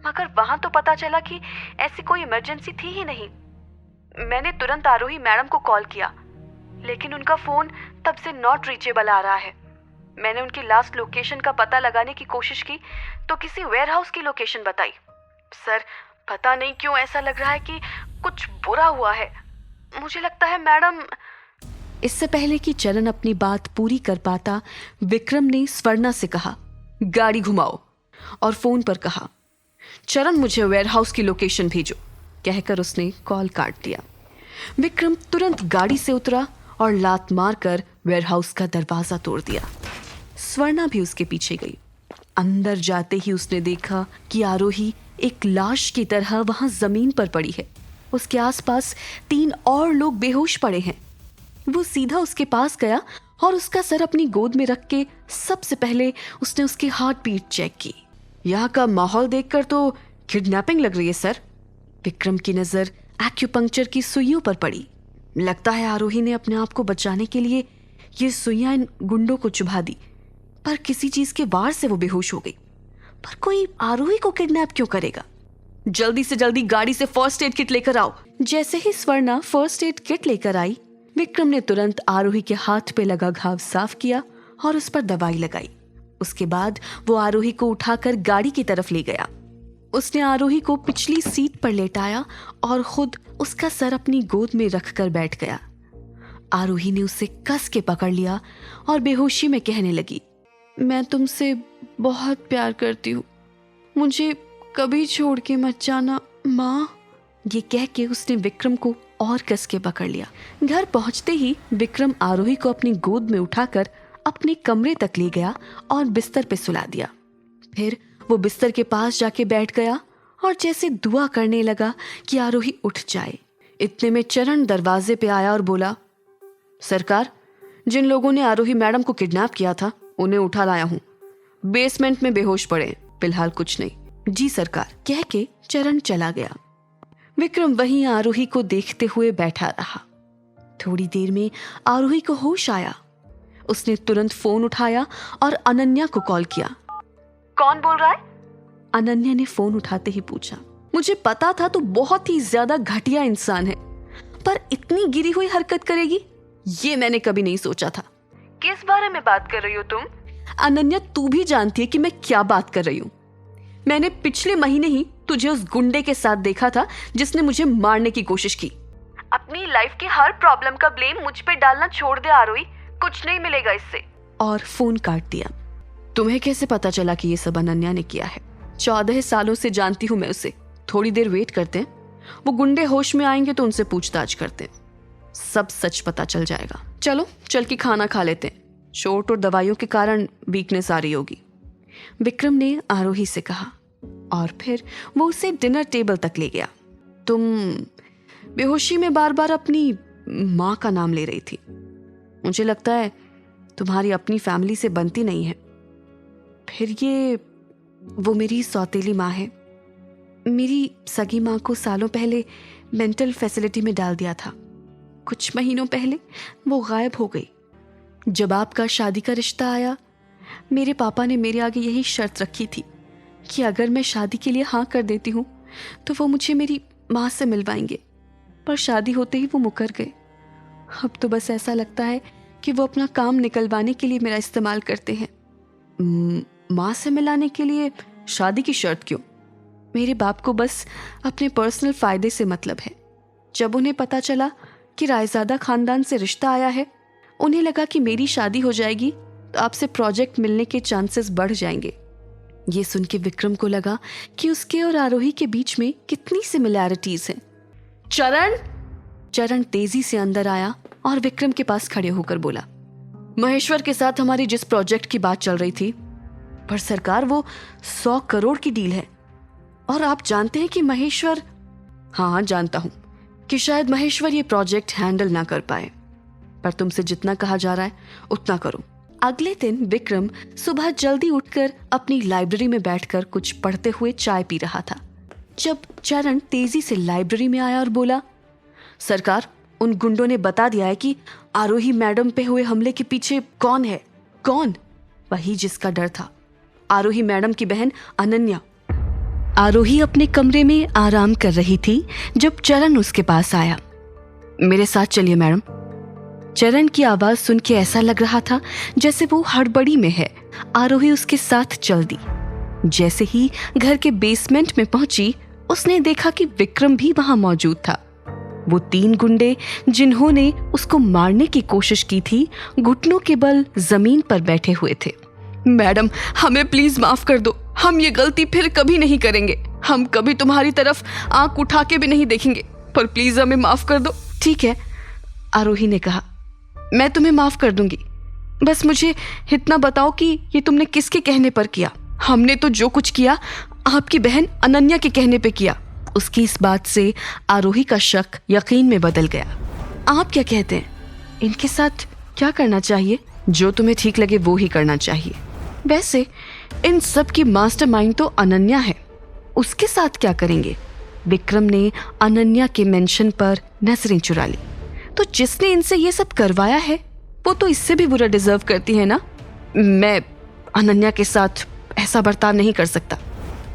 मगर वहां तो पता चला कि ऐसी कोई इमरजेंसी थी ही नहीं। मैंने तुरंत आरोही मैडम को कॉल किया, लेकिन उनका फोन तब से नॉट रीचेबल आ रहा है। मैंने उनकी लास्ट लोकेशन का पता लगाने की कोशिश की तो किसी वेयरहाउस की लोकेशन बताई। सर, पता नहीं क्यों ऐसा लग रहा है कि कुछ बुरा हुआ है। मुझे लगता है मैडम। इससे पहले कि चरण अपनी बात पूरी कर पाता, विक्रम ने स्वर्णा से कहा, गाड़ी घुमाओ, और फोन पर कहा, चरण मुझे वेयरहाउस की लोकेशन भेजो। कहकर उसने कॉल काट दिया। विक्रम तुरंत गाड़ी से उतरा और लात मारकर वेयरहाउस का दरवाजा तोड़ दिया। स्वर्णा भी उसके पीछे गई। अंदर जाते ही उसने देखा कि आरोही एक लाश की तरह वहां जमीन पर पड़ी है। उसके आसपास 3 और लोग बेहोश पड़े हैं। वो सीधा उसके पास गया और उसका सर अपनी गोद में रख के सबसे पहले उसने उसकी हार्ट बीट चेक की। यहाँ का माहौल देखकर तो किडनैपिंग लग रही है सर। विक्रम की नजर एक्यूपंक्चर की सुइयों पर पड़ी। लगता है आरोही ने अपने आप को बचाने के लिए ये सुइयां इन गुंडों को चुभा दी, पर किसी चीज के वार से वो बेहोश हो गई। पर कोई आरोही को किडनैप क्यों करेगा? जल्दी से जल्दी गाड़ी से फर्स्ट एड किट लेकर आओ। जैसे ही स्वर्णा फर्स्ट एड किट लेकर आई, विक्रम ने तुरंत आरोही के हाथ पे लगा घाव साफ किया और उस पर दवाई लगाई। उसके बाद वो आरोही को उठाकर गाड़ी की तरफ ले गया। उसने आरोही को पिछली सीट पर लेटाया और खुद उसका सर अपनी गोद में रखकर बैठ गया। आरोही ने उसे कस के पकड़ लिया और बेहोशी में कहने लगी, मैं तुमसे बहुत प्यार करती हूँ, मुझे कभी छोड़ के मत जाना माँ। ये कह के उसने विक्रम को और कस के पकड़ लिया। घर पहुंचते ही विक्रम आरोही को अपनी गोद में उठाकर अपने कमरे तक ले गया और बिस्तर पे सुला दिया। फिर वो बिस्तर के पास जाके बैठ गया और जैसे दुआ करने लगा कि आरोही उठ जाए। इतने में चरण दरवाजे पे आया और बोला, सरकार, जिन लोगों ने आरोही मैडम को किडनैप किया था उन्हें उठा लाया हूँ, बेसमेंट में बेहोश पड़े, फिलहाल कुछ नहीं। जी सरकार, कह के चरण चला गया। विक्रम वहीं आरोही को देखते हुए बैठा रहा। थोड़ी देर में आरोही को होश आया। उसने तुरंत फोन उठाया और अनन्या को कॉल किया। कौन बोल रहा है? अनन्या ने फोन उठाते ही पूछा। मुझे पता था तू बहुत ही ज्यादा घटिया इंसान है, पर इतनी गिरी हुई हरकत करेगी ये मैंने कभी नहीं सोचा था। किस बारे में बात कर रही हो तुम? अनन्या, तू भी जानती है कि मैं क्या बात कर रही हूँ। मैंने पिछले महीने ही तुझे उस गुंडे के साथ देखा था जिसने मुझे मारने की कोशिश की। अपनी लाइफ की हर प्रॉब्लम का ब्लेम मुझ पे डालना छोड़ दे आरोही, कुछ नहीं मिलेगा इससे। और फोन काट दिया। तुम्हें कैसे पता चला कि ये सब अनन्या ने किया है? 14 सालों से जानती हूँ मैं उसे। थोड़ी देर वेट करते हैं, वो गुंडे होश में आएंगे तो उनसे पूछताछ करते हैं, सब सच पता चल जाएगा। चलो चल के खाना खा लेते हैं, चोट और दवाइयों के कारण वीकनेस आ रही होगी, विक्रम ने आरोही से कहा। और फिर वो उसे डिनर टेबल तक ले गया। तुम बेहोशी में बार बार अपनी माँ का नाम ले रही थी, मुझे लगता है तुम्हारी अपनी फैमिली से बनती नहीं है। फिर ये वो मेरी सौतेली माँ है। मेरी सगी माँ को सालों पहले मेंटल फैसिलिटी में डाल दिया था। कुछ महीनों पहले वो गायब हो गई। जब आपका शादी का रिश्ता आया, मेरे पापा ने मेरे आगे यही शर्त रखी थी कि अगर मैं शादी के लिए हाँ कर देती हूँ तो वो मुझे मेरी माँ से मिलवाएंगे, पर शादी होते ही वो मुकर गए। अब तो बस ऐसा लगता है कि वो अपना काम निकलवाने के लिए मेरा इस्तेमाल करते हैं। माँ से मिलाने के लिए शादी की शर्त क्यों? मेरे बाप को बस अपने पर्सनल फायदे से मतलब है। जब उन्हें पता चला कि रायजादा खानदान से रिश्ता आया है, उन्हें लगा कि मेरी शादी हो जाएगी तो आपसे प्रोजेक्ट मिलने के चांसेस बढ़ जाएंगे। ये सुन के विक्रम को लगा कि उसके और आरोही के बीच में कितनी सिमिलैरिटीज हैं। चरण तेजी से अंदर आया और विक्रम के पास खड़े होकर बोला, महेश्वर के साथ हमारी जिस प्रोजेक्ट की बात चल रही थी, पर सरकार वो 100 करोड़ की डील है और आप जानते हैं कि महेश्वर, हाँ जानता हूं कि शायद महेश्वर ये प्रोजेक्ट हैंडल ना कर पाए, पर तुमसे जितना कहा जा रहा है उतना करो। अगले दिन विक्रम सुबह जल्दी उठकर अपनी लाइब्रेरी में बैठकर कुछ पढ़ते हुए चाय पी रहा था, जब चरण तेजी से लाइब्रेरी में आया और बोला, सरकार, उन गुंडों ने बता दिया है कि आरोही मैडम पे हुए हमले के पीछे कौन है। कौन? वही जिसका डर था, आरोही मैडम की बहन अनन्या। आरोही अपने कमरे में आराम कर रही थी जब चरण उसके पास आया। मेरे साथ चलिए मैडम। चरण की आवाज सुन के ऐसा लग रहा था जैसे वो हड़बड़ी में है। आरोही उसके साथ चल दी। जैसे ही घर के बेसमेंट में पहुंची, उसने देखा कि विक्रम भी वहां मौजूद था। वो 3 गुंडे जिन्होंने उसको मारने की कोशिश की थी, घुटनों के बल जमीन पर बैठे हुए थे। मैडम, हमें प्लीज माफ कर दो, हम ये गलती फिर कभी नहीं करेंगे। हम कभी तुम्हारी तरफ आंख उठा के भी नहीं देखेंगे, पर प्लीज हमें माफ कर दो। ठीक है, आरोही ने कहा, मैं तुम्हें माफ कर दूंगी, बस मुझे इतना बताओ कि ये तुमने किसके कहने पर किया। हमने तो जो कुछ किया आपकी बहन अनन्या के कहने पे किया। उसकी इस बात से आरोही का शक यकीन में बदल गया। आप क्या कहते हैं, इनके साथ क्या करना चाहिए? जो तुम्हें ठीक लगे वो ही करना चाहिए। वैसे इन सब की मास्टरमाइंड तो अनन्या है, उसके साथ क्या करेंगे? विक्रम ने अनन्या के मेंशन पर नजरें चुरा ली। तो जिसने इनसे ये सब करवाया है वो तो इससे भी बुरा डिजर्व करती है ना। मैं अनन्या के साथ ऐसा बर्ताव नहीं कर सकता।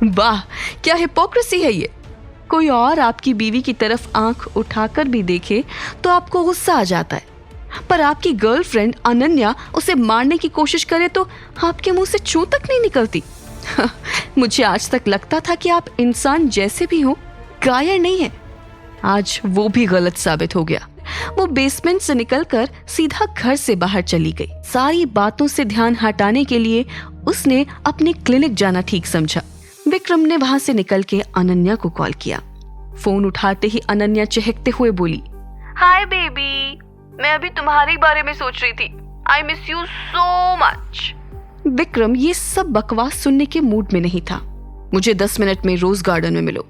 वाह, क्या हिपोक्रेसी है ये। कोई और आपकी बीवी की तरफ आंख उठाकर भी देखे तो आपको गुस्सा आ जाता है, पर आपकी गर्लफ्रेंड अनन्या उसे मारने की कोशिश करे तो आपके मुंह से चू तक नहीं निकलती। मुझे आज तक लगता था कि आप इंसान जैसे भी हो कायर नहीं है। आज वो भी गलत साबित हो गया। वो बेसमेंट से निकलकर सीधा घर से बाहर चली गई। सारी बातों से ध्यान हटाने के लिए उसने अपने क्लिनिक जाना ठीक समझा। विक्रम ने वहां से निकल के अनन्या को कॉल किया। फोन उठाते ही अनन्या चहकते हुए बोली, हाय बेबी, मैं अभी तुम्हारे बारे में सोच रही थी। I miss you so much. Vikram ये सब बकवास सुनने के मूड में नहीं था। मुझे 10 मिनट में रोज गार्डन में मिलो।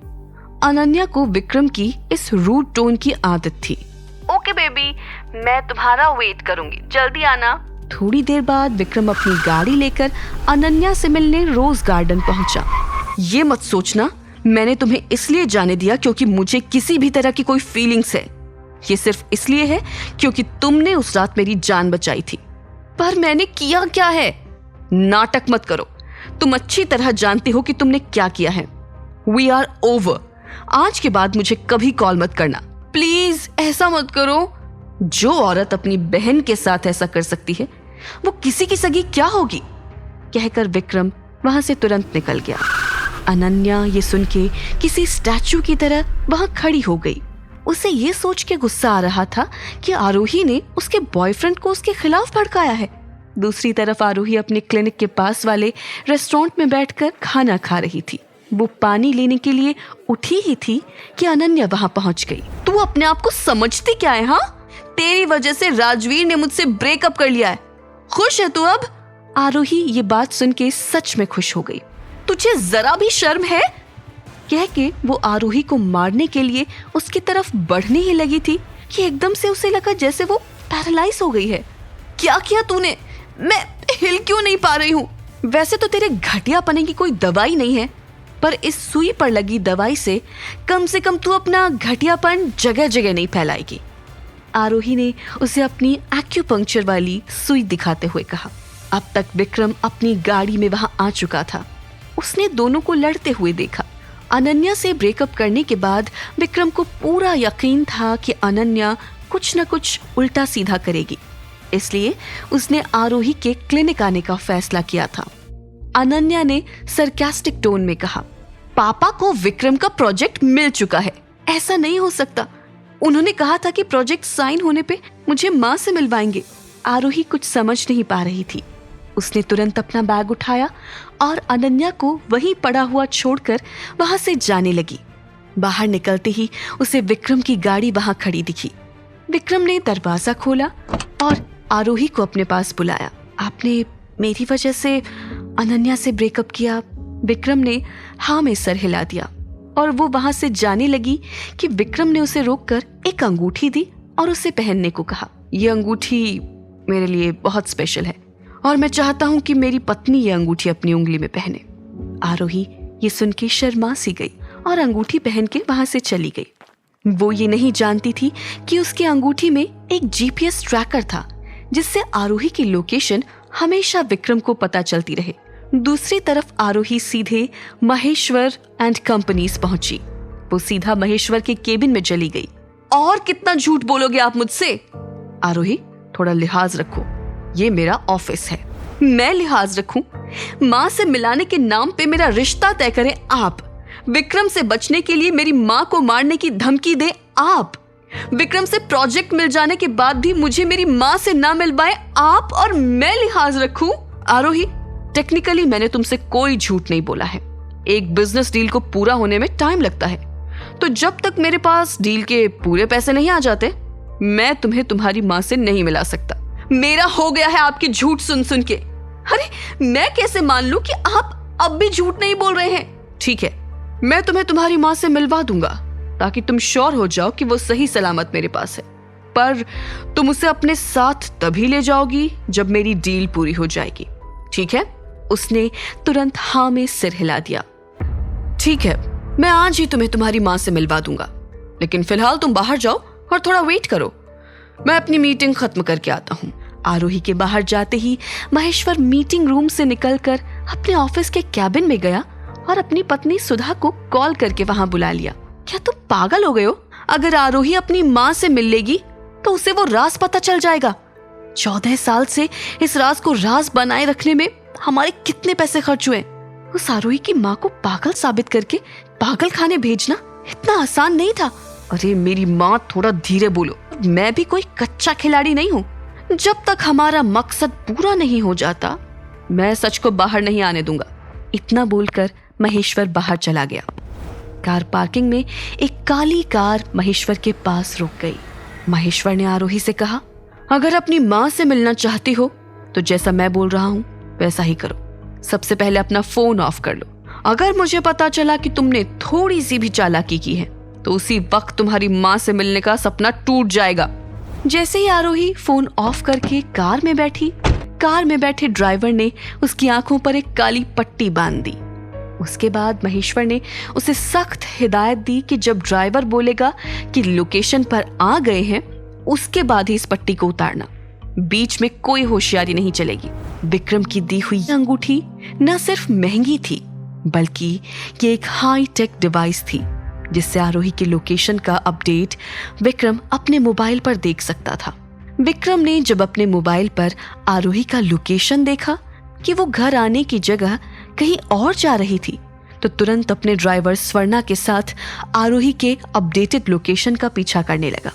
अनन्या को विक्रम की इस रूड टोन की आदत थी। ओके बेबी, मैं तुम्हारा वेट करूंगी, जल्दी आना। थोड़ी देर बाद विक्रम अपनी गाड़ी लेकर अनन्या से मिलने रोज गार्डन पहुंचा। ये मत सोचना मैंने तुम्हें इसलिए जाने दिया क्योंकि मुझे किसी भी तरह की कोई फीलिंग्स है। ये सिर्फ इसलिए है क्योंकि तुमने उस रात मेरी जान बचाई थी। पर मैंने किया क्या है? नाटक मत करो। तुम अच्छी तरह जानती हो कि तुमने क्या किया है। We are over. आज के बाद मुझे कभी कॉल मत करना, प्लीज। ऐसा मत करो। जो औरत अपनी बहन के साथ ऐसा कर सकती है वो किसी की सगी क्या होगी? कहकर विक्रम वहां से तुरंत निकल गया। अनन्या ये सुन के किसी स्टैचू की तरह वहां खड़ी हो गई। उसे ये सोच के गुस्सा आ रहा था कि आरोही ने उसके बॉयफ्रेंड को उसके खिलाफ भड़काया है। दूसरी तरफ आरोही अपने क्लिनिक के पास वाले रेस्टोरेंट में बैठकर खाना खा रही थी। वो पानी लेने के लिए उठी ही थी कि अनन्या वहां पहुंच गई। तू अपने आप को समझती क्या है? हाँ, तेरी वजह से राजवीर ने मुझसे ब्रेकअप कर लिया है। खुश है तू अब? आरोही ये बात सुन के सच में खुश हो गई। तुझे जरा भी शर्म है? कह के वो आरोही को मारने के लिए उसकी तरफ बढ़ने ही लगी थी कि एकदम से उसे लगा जैसे वो पैरालाइज हो गई है। क्या किया तूने? मैं हिल क्यों नहीं पा रही हूँ? वैसे तो तेरे घटियापने की कोई दवाई नहीं है, पर इस सुई पर लगी दवाई से कम तू अपना घटियापन जगह जगह नहीं फैलाएगी। आरोही ने उसे अपनी एक्यूपंक्चर वाली सुई दिखाते हुए कहा। अब तक विक्रम अपनी गाड़ी में वहां आ चुका था। उसने दोनों को लड़ते हुए देखा। अनन्या से ब्रेकअप करने के बाद विक्रम को पूरा यकीन था कि अनन्या कुछ न कुछ उल्टा सीधा करेगी, इसलिए उसने आरोही के क्लिनिक आने का फैसला किया था। अनन्या ने सरकास्टिक टोन में कहा, पापा को विक्रम का प्रोजेक्ट मिल चुका है। ऐसा नहीं हो सकता। उन्होंने कहा था कि प्रोजेक्ट साइन होने पे मुझे माँ से मिलवाएंगे। आरोही कुछ समझ नहीं पा रही थी। उसने तुरंत अपना बैग उठाया और अनन्या को वहीं पड़ा हुआ छोड़कर वहां से जाने लगी। बाहर निकलते ही उसे विक्रम की गाड़ी वहां खड़ी दिखी। विक्रम ने दरवाजा खोला और आरोही को अपने पास बुलाया। आपने मेरी वजह से अनन्या से ब्रेकअप किया? विक्रम ने हाँ में सर हिला दिया और वो वहां से जाने लगी कि विक्रम ने उसे रोककर एक अंगूठी दी और उसे पहनने को कहा। यह अंगूठी मेरे लिए बहुत स्पेशल है और मैं चाहता हूं कि मेरी पत्नी ये अंगूठी अपनी उंगली में पहने। आरोही ये सुन के शर्मा सी गई और अंगूठी पहन के वहां से चली गई। वो ये नहीं जानती थी कि उसकी अंगूठी में एक जीपीएस ट्रैकर था जिससे आरोही की लोकेशन हमेशा विक्रम को पता चलती रहे। दूसरी तरफ आरोही सीधे महेश्वर एंड कंपनीज पहुंची। वो सीधा महेश्वर के केबिन में चली गई। और कितना झूठ बोलोगे आप मुझसे? आरोही थोड़ा लिहाज रखो, ये मेरा ऑफिस है। मैं लिहाज रखूं? माँ से मिलाने के नाम पे मेरा रिश्ता तय करें आप। विक्रम से बचने के लिए मेरी माँ को मारने की धमकी दे आप। विक्रम से प्रोजेक्ट मिल जाने के बाद भी मुझे मेरी माँ से ना मिलवाए आप और मैं लिहाज रखूं? आरोही, टेक्निकली मैंने तुमसे कोई झूठ नहीं बोला है। एक बिजनेस डील को पूरा होने में टाइम लगता है, तो जब तक मेरे पास डील के पूरे पैसे नहीं आ जाते मैं तुम्हें तुम्हारी माँ से नहीं मिला सकता। मेरा हो गया है आपकी झूठ सुन सुन के। अरे मैं कैसे मान लूं कि आप अब भी झूठ नहीं बोल रहे हैं? ठीक है, मैं तुम्हें तुम्हारी माँ से मिलवा दूंगा ताकि तुम श्योर हो जाओ कि वो सही सलामत मेरे पास है, पर तुम उसे अपने साथ तभी ले जाओगी जब मेरी डील पूरी हो जाएगी, ठीक है? उसने तुरंत हाँ में सिर हिला दिया। ठीक है, मैं आज ही तुम्हें तुम्हारी माँ से मिलवा दूंगा, लेकिन फिलहाल तुम बाहर जाओ और थोड़ा वेट करो, मैं अपनी मीटिंग खत्म करके आता हूँ। आरोही के बाहर जाते ही महेश्वर मीटिंग रूम से निकलकर अपने ऑफिस के कैबिन में गया और अपनी पत्नी सुधा को कॉल करके वहां बुला लिया। क्या तुम पागल हो गए हो? अगर आरोही अपनी माँ से मिल लेगी तो उसे वो राज पता चल जाएगा। 14 साल से इस राज को राज बनाए रखने में हमारे कितने पैसे खर्च हुए। उस आरोही की माँ को पागल साबित करके पागल खाने भेजना इतना आसान नहीं था। अरे मेरी माँ, थोड़ा धीरे बोलो। मैं भी कोई कच्चा खिलाड़ी नहीं हूँ। जब तक हमारा मकसद पूरा नहीं हो जाता, मैं सच को बाहर नहीं आने दूंगा। इतना बोलकर महेश्वर बाहर चला गया। कार पार्किंग में एक काली कार महेश्वर के पास रुक गई। महेश्वर ने आरोही से कहा, अगर अपनी माँ से मिलना चाहती हो तो जैसा मैं बोल रहा हूँ वैसा ही करो। सबसे पहले अपना फोन ऑफ कर लो। अगर मुझे पता चला कि तुमने थोड़ी सी भी चालाकी की है तो उसी वक्त तुम्हारी माँ से मिलने का सपना टूट जाएगा। जैसे ही आरोही फोन ऑफ करके कार में बैठी, कार में बैठे ड्राइवर ने उसकी आंखों पर एक काली पट्टी बांध दी। उसके बाद महेश्वर ने उसे सख्त हिदायत दी कि जब ड्राइवर बोलेगा कि लोकेशन पर आ गए हैं, उसके बाद ही इस पट्टी को उतारना। बीच में कोई होशियारी नहीं चलेगी। विक्रम की दी हुई अंगूठी न सिर्फ महंगी थी, बल्कि ये एक हाई टेक डिवाइस थी जिससे आरोही के लोकेशन का अपडेट विक्रम अपने मोबाइल पर देख सकता था। विक्रम ने जब अपने मोबाइल पर आरोही का लोकेशन देखा कि वो घर आने की जगह कहीं और जा रही थी, तो तुरंत अपने ड्राइवर स्वर्णा के साथ आरोही के अपडेटेड लोकेशन का पीछा करने लगा।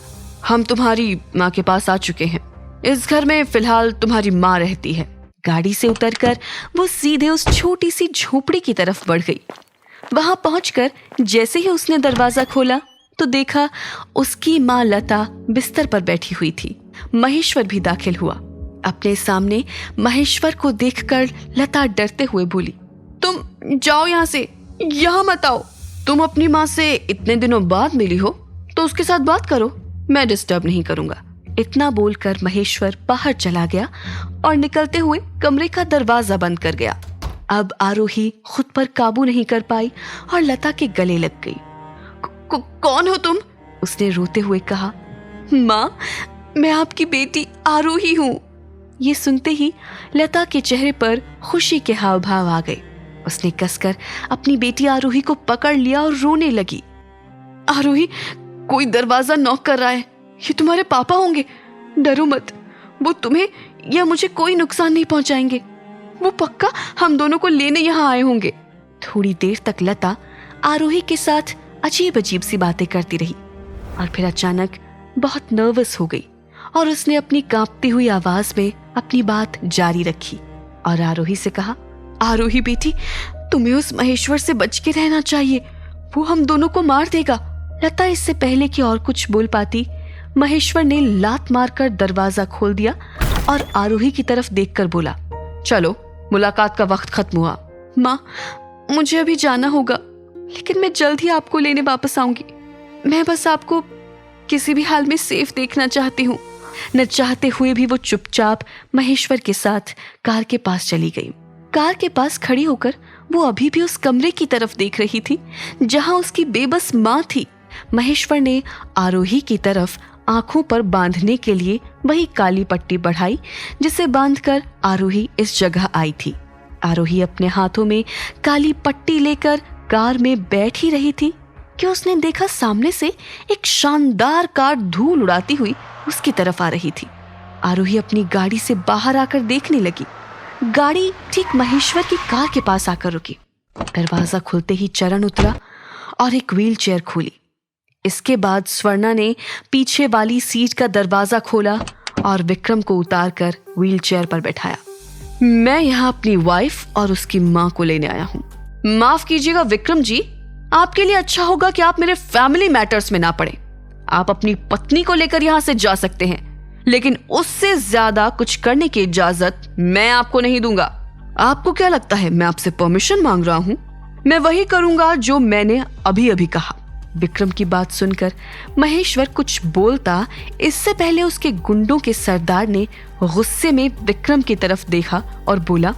हम तुम्हारी माँ के पास आ चुके हैं। इस घर में फिलहाल तुम्हारी माँ रहती है। गाड़ी से उतरकर वो सीधे उस छोटी सी झोपड़ी की तरफ बढ़ गई। वहां पहुंचकर जैसे ही उसने दरवाजा खोला तो देखा उसकी माँ लता बिस्तर पर बैठी हुई थी। महेश्वर भी दाखिल हुआ। अपने सामने महेश्वर को देखकर लता डरते हुए बोली, तुम जाओ यहाँ से, यहाँ मत आओ। तुम अपनी माँ से इतने दिनों बाद मिली हो तो उसके साथ बात करो, मैं डिस्टर्ब नहीं करूंगा। इतना बोलकर महेश्वर बाहर चला गया और निकलते हुए कमरे का दरवाजा बंद कर गया। अब आरोही खुद पर काबू नहीं कर पाई और लता के गले लग गई। कौन हो तुम? उसने रोते हुए कहा। माँ, मैं आपकी बेटी आरोही हूँ। ये सुनते ही लता के चेहरे पर खुशी के हाव भाव आ गए। उसने कसकर अपनी बेटी आरोही को पकड़ लिया और रोने लगी। आरोही, कोई दरवाजा नॉक कर रहा है। ये तुम्हारे पापा होंगे। डरो मत, वो तुम्हें या मुझे कोई नुकसान नहीं पहुंचाएंगे। वो पक्का हम दोनों को लेने यहाँ आए होंगे। थोड़ी देर तक लता आरोही के साथ अजीब अजीब सी बातें करती रही और फिर अचानक बहुत नर्वस हो गई और उसने अपनी कांपती हुई आवाज में अपनी बात जारी रखी और आरोही से कहा, आरोही बेटी, तुम्हें उस महेश्वर से बच के रहना चाहिए। वो हम दोनों को मार देगा। लता इससे पहले कि और कुछ बोल पाती, महेश्वर ने लात मारकर दरवाजा खोल दिया और आरोही की तरफ देखकर बोला, चलो, मुलाकात का वक्त खत्म हुआ। माँ, मुझे अभी जाना होगा, लेकिन मैं जल्द ही आपको लेने वापस आऊंगी। मैं बस आपको किसी भी हाल में सेफ देखना चाहती हूँ। न चाहते हुए भी वो चुपचाप महेश्वर के साथ कार के पास चली गई। कार के पास खड़ी होकर वो अभी भी उस कमरे की तरफ देख रही थी जहां उसकी बेबस माँ थी। महेश्वर ने आरोही की तरफ आंखों पर बांधने के लिए वही काली पट्टी बढ़ाई जिसे बांधकर आरोही इस जगह आई थी। आरोही अपने हाथों में काली पट्टी लेकर कार में बैठ ही रही थी कि उसने देखा सामने से एक शानदार कार धूल उड़ाती हुई उसकी तरफ आ रही थी। आरोही अपनी गाड़ी से बाहर आकर देखने लगी। गाड़ी ठीक महेश्वर की कार के पास आकर रुकी। दरवाजा खुलते ही चरण उतरा और एक व्हील चेयर खोली। इसके बाद स्वर्णा ने पीछे वाली सीट का दरवाजा खोला और विक्रम को उतारकर व्हील चेयर पर बैठाया। मैं यहाँ अपनी वाइफ और उसकी माँ को लेने आया हूँ। माफ कीजिएगा विक्रम जी, आपके लिए अच्छा होगा कि आप मेरे फैमिली मैटर्स में ना पड़े। आप अपनी पत्नी को लेकर यहाँ से जा सकते हैं, लेकिन उससे ज्यादा कुछ करने की इजाजत मैं आपको नहीं दूंगा। आपको क्या लगता है मैं आपसे परमिशन मांग रहा हूँ? मैं वही करूंगा जो मैंने अभी अभी कहा। विक्रम की बात सुनकर महेश्वर कुछ बोलता इससे पहले उसके गुंडों के सरदार ने गुस्से में विक्रम की तरफ देखा और बोला,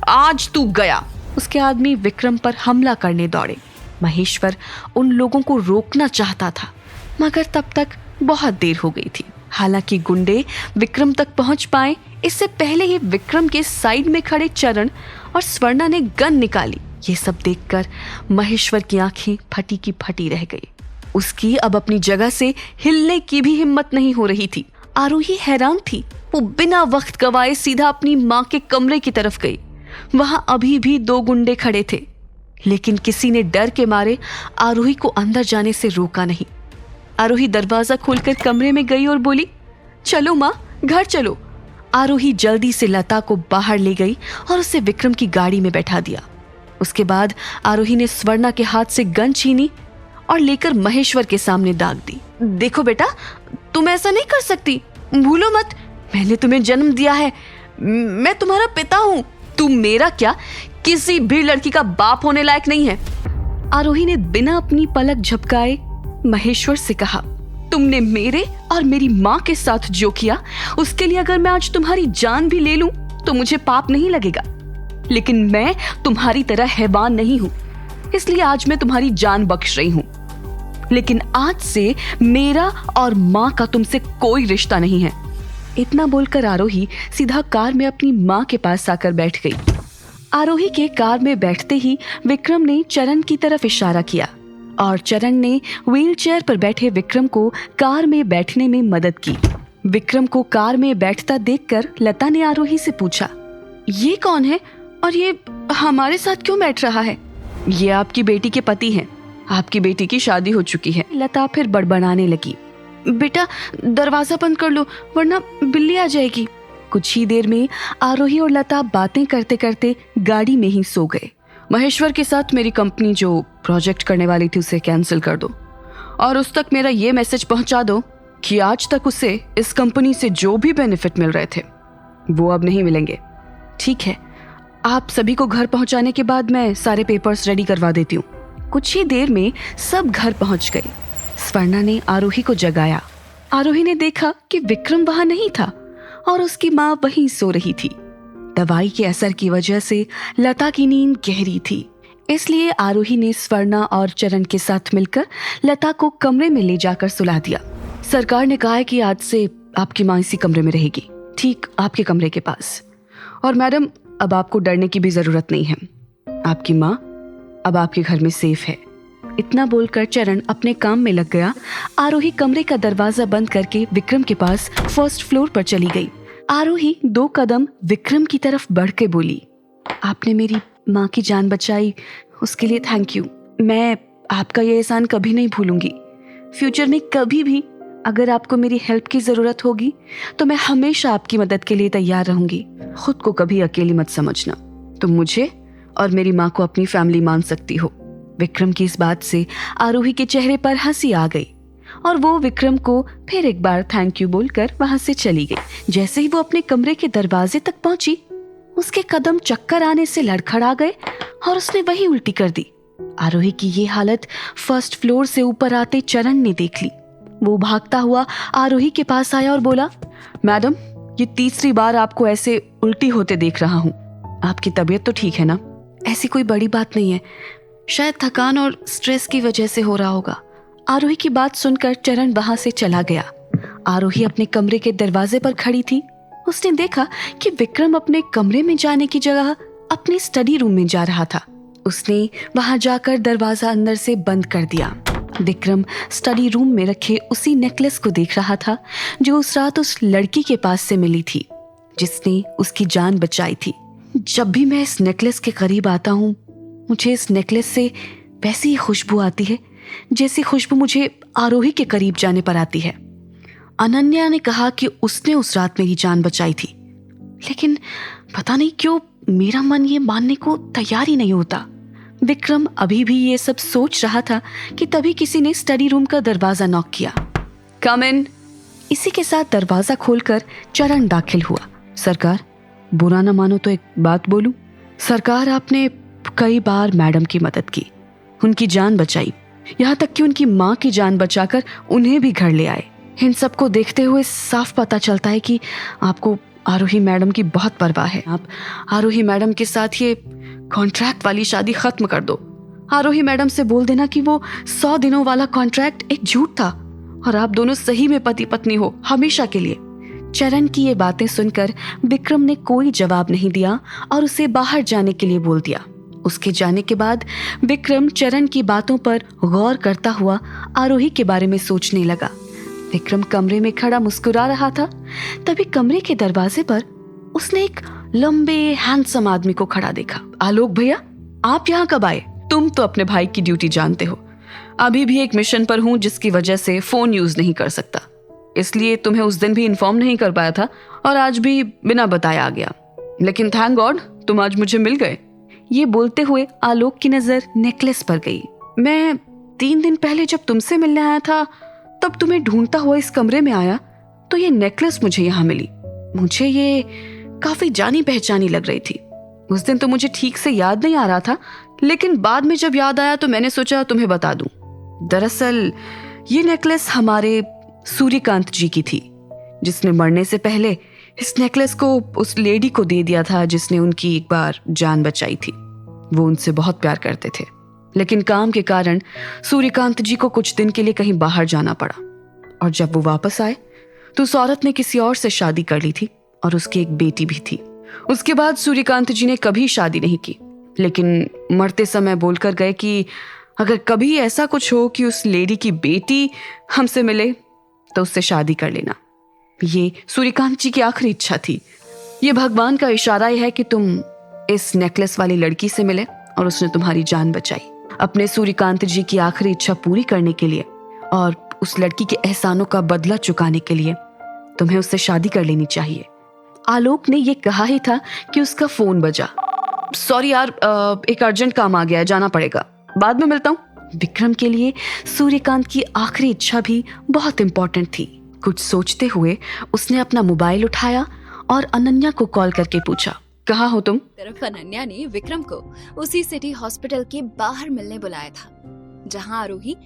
आज तू गया। उसके आदमी विक्रम पर हमला करने दौड़े। महेश्वर उन लोगों को रोकना चाहता था, मगर तब तक बहुत देर हो गई थी। हालांकि गुंडे विक्रम तक पहुंच पाए इससे पहले ही विक्रम के साइड में खड़े चरण और स्वर्णा ने गन निकाली। ये सब देखकर महेश्वर की आंखें फटी की फटी रह गई। उसकी अब अपनी जगह से हिलने की भी हिम्मत नहीं हो रही थी। आरोही हैरान थी। वो बिना वक्त गवाए सीधा अपनी माँ के कमरे की तरफ गई। वहां अभी भी 2 गुंडे खड़े थे, लेकिन किसी ने डर के मारे आरोही को अंदर जाने से रोका नहीं। आरोही दरवाजा खोलकर कमरे में गई और बोली, चलो माँ, घर चलो। आरोही जल्दी से लता को बाहर ले गई और उसे विक्रम की गाड़ी में बैठा दिया। उसके बाद आरोही ने स्वर्णा के हाथ से गन छीनी और लेकर महेश्वर के सामने दाग दी। देखो बेटा, तुम ऐसा नहीं कर सकती, भूलो मत, मैंने तुम्हें जन्म दिया है, मैं तुम्हारा पिता हूँ। तुम मेरा क्या, किसी भी लड़की का बाप होने लायक नहीं है। आरोही ने बिना अपनी पलक झपकाए महेश्वर से कहा, तुमने मेरे और मेरी माँ के साथ जो किया, उसके लिए अगर मैं आज तुम्हारी जान भी ले लूं तो मुझे पाप नहीं लगेगा। लेकिन मैं तुम्हारी तरह हैवान नहीं हूं, इसलिए आज मैं तुम्हारी जान बख्श रही हूं। लेकिन आज से मेरा और माँ का तुमसे कोई रिश्ता नहीं है। इतना बोलकर आरोही सीधा कार में अपनी माँ के पास आकर बैठ गई। आरोही के कार में बैठते ही विक्रम ने चरण की तरफ इशारा किया और चरण ने व्हीलचेयर पर बैठे विक्रम को कार में बैठने में मदद की। विक्रम को कार में बैठता देखकर लता ने आरोही से पूछा, ये कौन है और ये हमारे साथ क्यों बैठ रहा है? ये आपकी बेटी के पति हैं। आपकी बेटी की शादी हो चुकी है। लता फिर बड़बड़ाने लगी, बेटा दरवाजा बंद कर लो वरना बिल्ली आ जाएगी। कुछ ही देर में आरोही और लता बातें करते करते गाड़ी में ही सो गए। महेश्वर के साथ मेरी कंपनी जो प्रोजेक्ट करने वाली थी उसे कैंसिल कर दो और उस तक मेरा ये मैसेज पहुंचा दो कि आज तक उसे इस कंपनी से जो भी बेनिफिट मिल रहे थे वो अब नहीं मिलेंगे। ठीक है, आप सभी को घर पहुंचाने के बाद मैं सारे पेपर्स रेडी करवा देती हूँ। कुछ ही देर में सब घर पहुंच गए। स्वर्णा ने आरोही को जगाया। आरोही ने देखा कि विक्रम वहां नहीं था और उसकी माँ वहीं सो रही थी। दवाई के असर की वजह से लता की नींद गहरी थी, इसलिए आरोही ने स्वर्णा और चरण के साथ मिलकर लता को कमरे में ले जाकर सुला दिया। सरकार ने कहा है कि आज से आपकी माँ इसी कमरे में रहेगी, ठीक आपके कमरे के पास। और मैडम, अब आपको डरने की भी जरूरत नहीं है, आपकी माँ अब आपके घर में सेफ है। इतना बोलकर चरण अपने काम में लग गया। आरोही कमरे का दरवाजा बंद करके विक्रम के पास फर्स्ट फ्लोर पर चली गई। आरोही 2 कदम विक्रम की तरफ बढ़ के बोली, आपने मेरी माँ की जान बचाई, उसके लिए थैंक यू। मैं आपका ये एहसान कभी नहीं भूलूंगी। फ्यूचर में कभी भी अगर आपको मेरी हेल्प की जरूरत होगी तो मैं हमेशा आपकी मदद के लिए तैयार रहूंगी। खुद को कभी अकेली मत समझना, तुम मुझे और मेरी माँ को अपनी फैमिली मान सकती हो। विक्रम की इस बात से आरोही के चेहरे पर हंसी आ गई और वो विक्रम को फिर एक बार थैंक यू बोलकर वहां से चली गई। जैसे ही वो अपने कमरे के दरवाजे तक पहुंची, उसके कदम चक्कर आने से लड़खड़ा गए और उसने वही उल्टी कर दी। आरोही की ये हालत फर्स्ट फ्लोर से ऊपर आते चरण ने देख ली। वो भागता हुआ आरोही के पास आया और बोला, मैडम, ये तीसरी बार आपको ऐसे उल्टी होते देख रहा हूँ, आपकी तबीयत तो ठीक है ना? ऐसी कोई बड़ी बात नहीं है, शायद थकान और स्ट्रेस की वजह से हो रहा होगा। आरोही की बात सुनकर चरण वहां से चला गया। आरोही अपने कमरे के दरवाजे पर खड़ी थी। उसने देखा कि विक्रम अपने कमरे में जाने की जगह अपने स्टडी रूम में जा रहा था। उसने वहां जाकर दरवाजा अंदर से बंद कर दिया। विक्रम स्टडी रूम में रखे उसी नेकलेस को देख रहा था जो उस रात उस लड़की के पास से मिली थी जिसने उसकी जान बचाई थी। जब भी मैं इस नेकलेस के करीब आता हूँ, मुझे इस नेकलेस से वैसी ही खुशबू आती है जैसी खुशबू मुझे आरोही के करीब जाने पर आती है। अनन्या ने कहा कि उसने उस रात मेरी जान बचाई थी, लेकिन पता नहीं क्यों मेरा मन ये मानने को तैयार ही नहीं होता। विक्रम अभी भी ये सब सोच रहा था कि तभी किसी ने स्टडी रूम का दरवाजा नॉक किया। कम इन। इसी के साथ दरवाजा खोलकर चरण दाखिल हुआ। सरकार, बुरा न मानो तो एक बात बोलूं? सरकार, आपने कई बार मैडम की मदद की, उनकी जान बचाई, यहाँ तक कि उनकी माँ की जान बचाकर उन्हें भी घर ले आए। इन सबको देखते हुए साफ पता चलता है कि आपको आरोही मैडम की बहुत परवाह है। आप आरोही मैडम के साथ ये कॉन्ट्रैक्ट वाली शादी खत्म कर दो। आरोही मैडम से बोल देना कि वो 100 दिनों वाला कॉन्ट्रैक्ट एक झूठ था और आप दोनों सही में पति पत्नी हो हमेशा के लिए। चरण की ये बातें सुनकर विक्रम ने कोई जवाब नहीं दिया और उसे बाहर जाने के लिए बोल दिया। उसके जाने के बाद विक्रम चरण की बातों पर गौर करता हुआ आरोही के बारे में सोचने लगा। विक्रम कमरे में खड़ा मुस्कुरा रहा था। तभी कमरे के दरवाजे पर उसने एक लंबे हैंडसम आदमी को खड़ा देखा। आलोक भैया, आप यहाँ कब आए? तुम तो अपने भाई की ड्यूटी जानते हो। अभी भी एक मिशन पर हूँ जिसकी वजह से फोन यूज नहीं कर सकता, इसलिए तुम्हें उस दिन भी इन्फॉर्म नहीं कर पाया था और आज भी बिना बताया आ गया। लेकिन थैंक गॉड तुम आज मुझे मिल गए। ये बोलते हुए आलोक की नजर नेकलेस पर गई। मैं 3 दिन पहले जब तुमसे मिलने आया था तब तुम्हें ढूंढता हुआ इस कमरे में आया तो ये नेकलेस मुझे यहाँ मिली। मुझे ये काफी जानी पहचानी लग रही थी। उस दिन तो मुझे ठीक से याद नहीं आ रहा था, लेकिन बाद में जब याद आया तो मैंने सोचा तुम्हें बता दूं। दरअसल ये नेकलेस हमारे सूर्यकांत जी की थी, जिसने मरने से पहले इस नेकलेस को उस लेडी को दे दिया था जिसने उनकी एक बार जान बचाई थी। वो उनसे बहुत प्यार करते थे, लेकिन काम के कारण सूर्यकांत जी को कुछ दिन के लिए कहीं बाहर जाना पड़ा और जब वो वापस आए तो उस औरत ने किसी और से शादी कर ली थी और उसकी एक बेटी भी थी। उसके बाद सूर्यकांत जी ने कभी शादी नहीं की, लेकिन मरते समय बोलकर गए कि अगर कभी ऐसा कुछ हो कि उस लेडी की बेटी हमसे मिले तो उससे शादी कर लेना। ये सूर्यकांत जी की आखिरी इच्छा थी। ये भगवान का इशारा है कि तुम इस नेकलेस वाली लड़की से मिले और उसने तुम्हारी जान बचाई। अपने सूर्यकांत जी की आखिरी इच्छा पूरी करने के लिए और उस लड़की के एहसानों का बदला चुकाने के लिए तुम्हें उससे शादी कर लेनी चाहिए। आलोक ने ये कहा ही था कि उसका फोन बजा। सॉरी यार, एक अर्जेंट काम आ गया है, जाना पड़ेगा, बाद में मिलता हूँ। विक्रम के लिए सूर्यकांत की आखिरी इच्छा भी बहुत इंपॉर्टेंट थी। कुछ सोचते हुए उसने अपना मोबाइल उठाया और अनन्या को कॉल करके पूछा, कहाँ हो तुम? तरफ अनन्या ने विक्रम को उसी सिटी हॉस्पिटल के बाहर मिलने बुलाया था जहां आरोही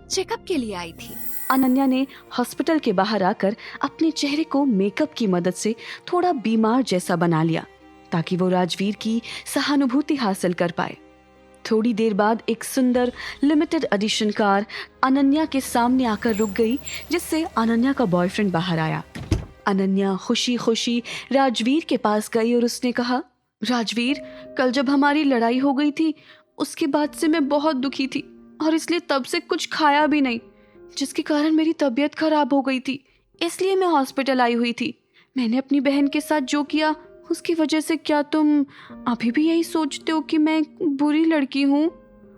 चेकअप के लिए आई थी। अनन्या ने हॉस्पिटल के बाहर आकर अपने चेहरे को मेकअप की मदद से थोड़ा बीमार जैसा बना लिया ताकि वो राजवीर की सहानुभूति हासिल कर पाए। थोड़ी देर बाद एक सुंदर लिमिटेड एडिशन कार अनन्या के सामने आकर रुक गई, जिससे अनन्या का बॉयफ्रेंड बाहर आया। अनन्या खुशी खुशी राजवीर के पास गई और उसने कहा, राजवीर, कल जब हमारी लड़ाई हो गई थी उसके बाद से मैं बहुत दुखी थी और इसलिए तब से कुछ खाया भी नहीं, जिसके कारण मेरी तबीयत खराब हो गई थी, इसलिए मैं हॉस्पिटल आई हुई थी। मैंने अपनी बहन के साथ जो किया उसकी वजह से क्या तुम अभी भी यही सोचते हो कि मैं बुरी लड़की हूँ?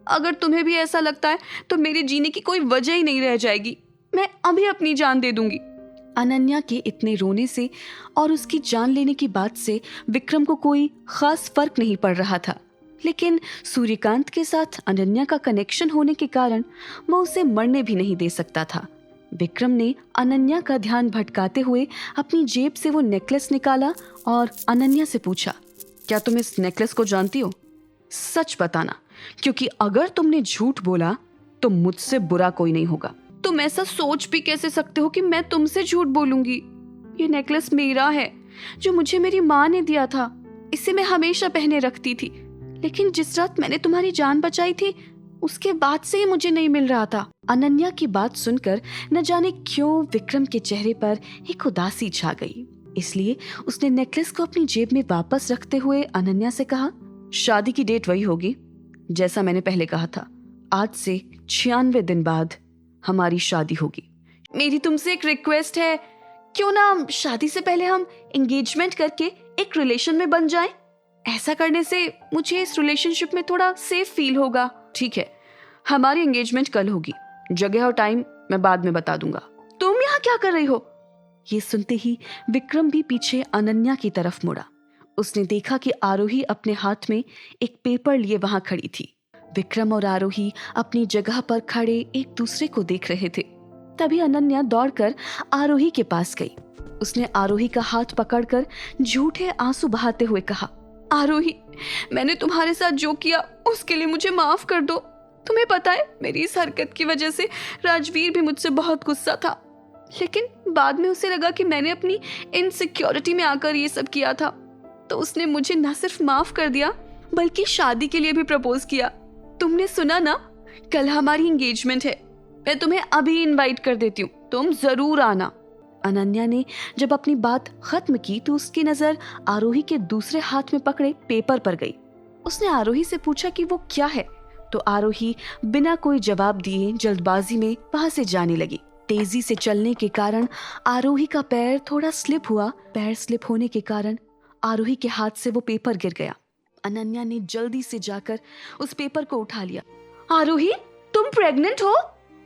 अगर तुम्हें भी ऐसा लगता है तो मेरे जीने की कोई वजह ही नहीं रह जाएगी। मैं अभी अपनी जान दे दूंगी। अनन्या के इतने रोने से और उसकी जान लेने की बात से विक्रम को कोई खास फर्क नहीं पड़ रहा था, लेकिन सूर्यकांत के साथ अनन्या का कनेक्शन होने के कारण वो उसे मरने भी नहीं दे सकता था। विक्रम ने अनन्या का ध्यान भटकाते हुए अपनी जेब से वो नेकलेस निकाला और अनन्या से पूछा, क्या तुम इस नेकलेस को जानती हो? सच बताना, क्योंकि अगर तुमने झूठ बोला तो मुझसे बुरा कोई नहीं होगा। तुम ऐसा सोच भी कैसे सकते हो कि मैं तुमसे झूठ बोलूंगी? ये नेकलेस मेरा है, जो मुझे मेरी माँ ने दिया था। इसे मैं हमेशा पहने रखती थी, लेकिन जिस रात मैंने तुम्हारी जान बचाई थी उसके बाद से ही मुझे नहीं मिल रहा था। अनन्या की बात सुनकर न जाने क्यों विक्रम के चेहरे पर एक उदासी छा गई, इसलिए उसने नेकलेस को अपनी जेब में वापस रखते हुए अनन्या से कहा, शादी की डेट वही होगी जैसा मैंने पहले कहा था। आज से 96 दिन बाद हमारी शादी होगी। मेरी तुमसे एक रिक्वेस्ट है, क्यों ना शादी से पहले हम एंगेजमेंट करके एक रिलेशन में बन जाएं? ऐसा करने से मुझे इस रिलेशनशिप में थोड़ा सेफ फील होगा। ठीक है, हमारी एंगेजमेंट कल होगी, जगह और टाइम मैं बाद में बता दूंगा। तुम यहाँ क्या कर रही हो? ये सुनते ही विक्रम भी पीछे अनन्या की तरफ मुड़ा। उसने देखा कि आरोही अपने हाथ में एक पेपर लिए वहां खड़ी थी। विक्रम और आरोही अपनी जगह पर खड़े एक दूसरे को देख रहे थे। तभी अनन्या दौड़कर आरोही के पास गई। उसने आरोही का हाथ पकड़कर झूठे आंसू बहाते हुए कहा, आरोही, मैंने तुम्हारे साथ जो किया उसके लिए मुझे माफ कर दो। तुम्हें पता है, मेरी इस हरकत की वजह से राजवीर भी मुझसे बहुत गुस्सा था, लेकिन बाद में उसे लगा कि मैंने अपनी इनसिक्योरिटी में आकर ये सब किया था, तो उसने मुझे न सिर्फ माफ कर दिया बल्कि शादी के लिए भी प्रपोज किया। तुमने सुना ना, कल हमारी एंगेजमेंट है। मैं तुम्हें अभी इनवाइट कर देती हूँ, तुम जरूर आना। अनन्या ने जब अपनी बात खत्म की तो उसकी नजर आरोही के दूसरे हाथ में पकड़े पेपर पर गई। उसने आरोही से पूछा कि वो क्या है, तो आरोही बिना कोई जवाब दिए जल्दबाजी में वहां से जाने लगी। तेजी से चलने के कारण आरोही का पैर थोड़ा स्लिप हुआ। पैर स्लिप होने के कारण आरोही के हाथ से वो पेपर गिर गया। अनन्या ने जल्दी से जाकर उस पेपर को उठा लिया। आरोही, तुम तुम प्रेग्नेंट हो?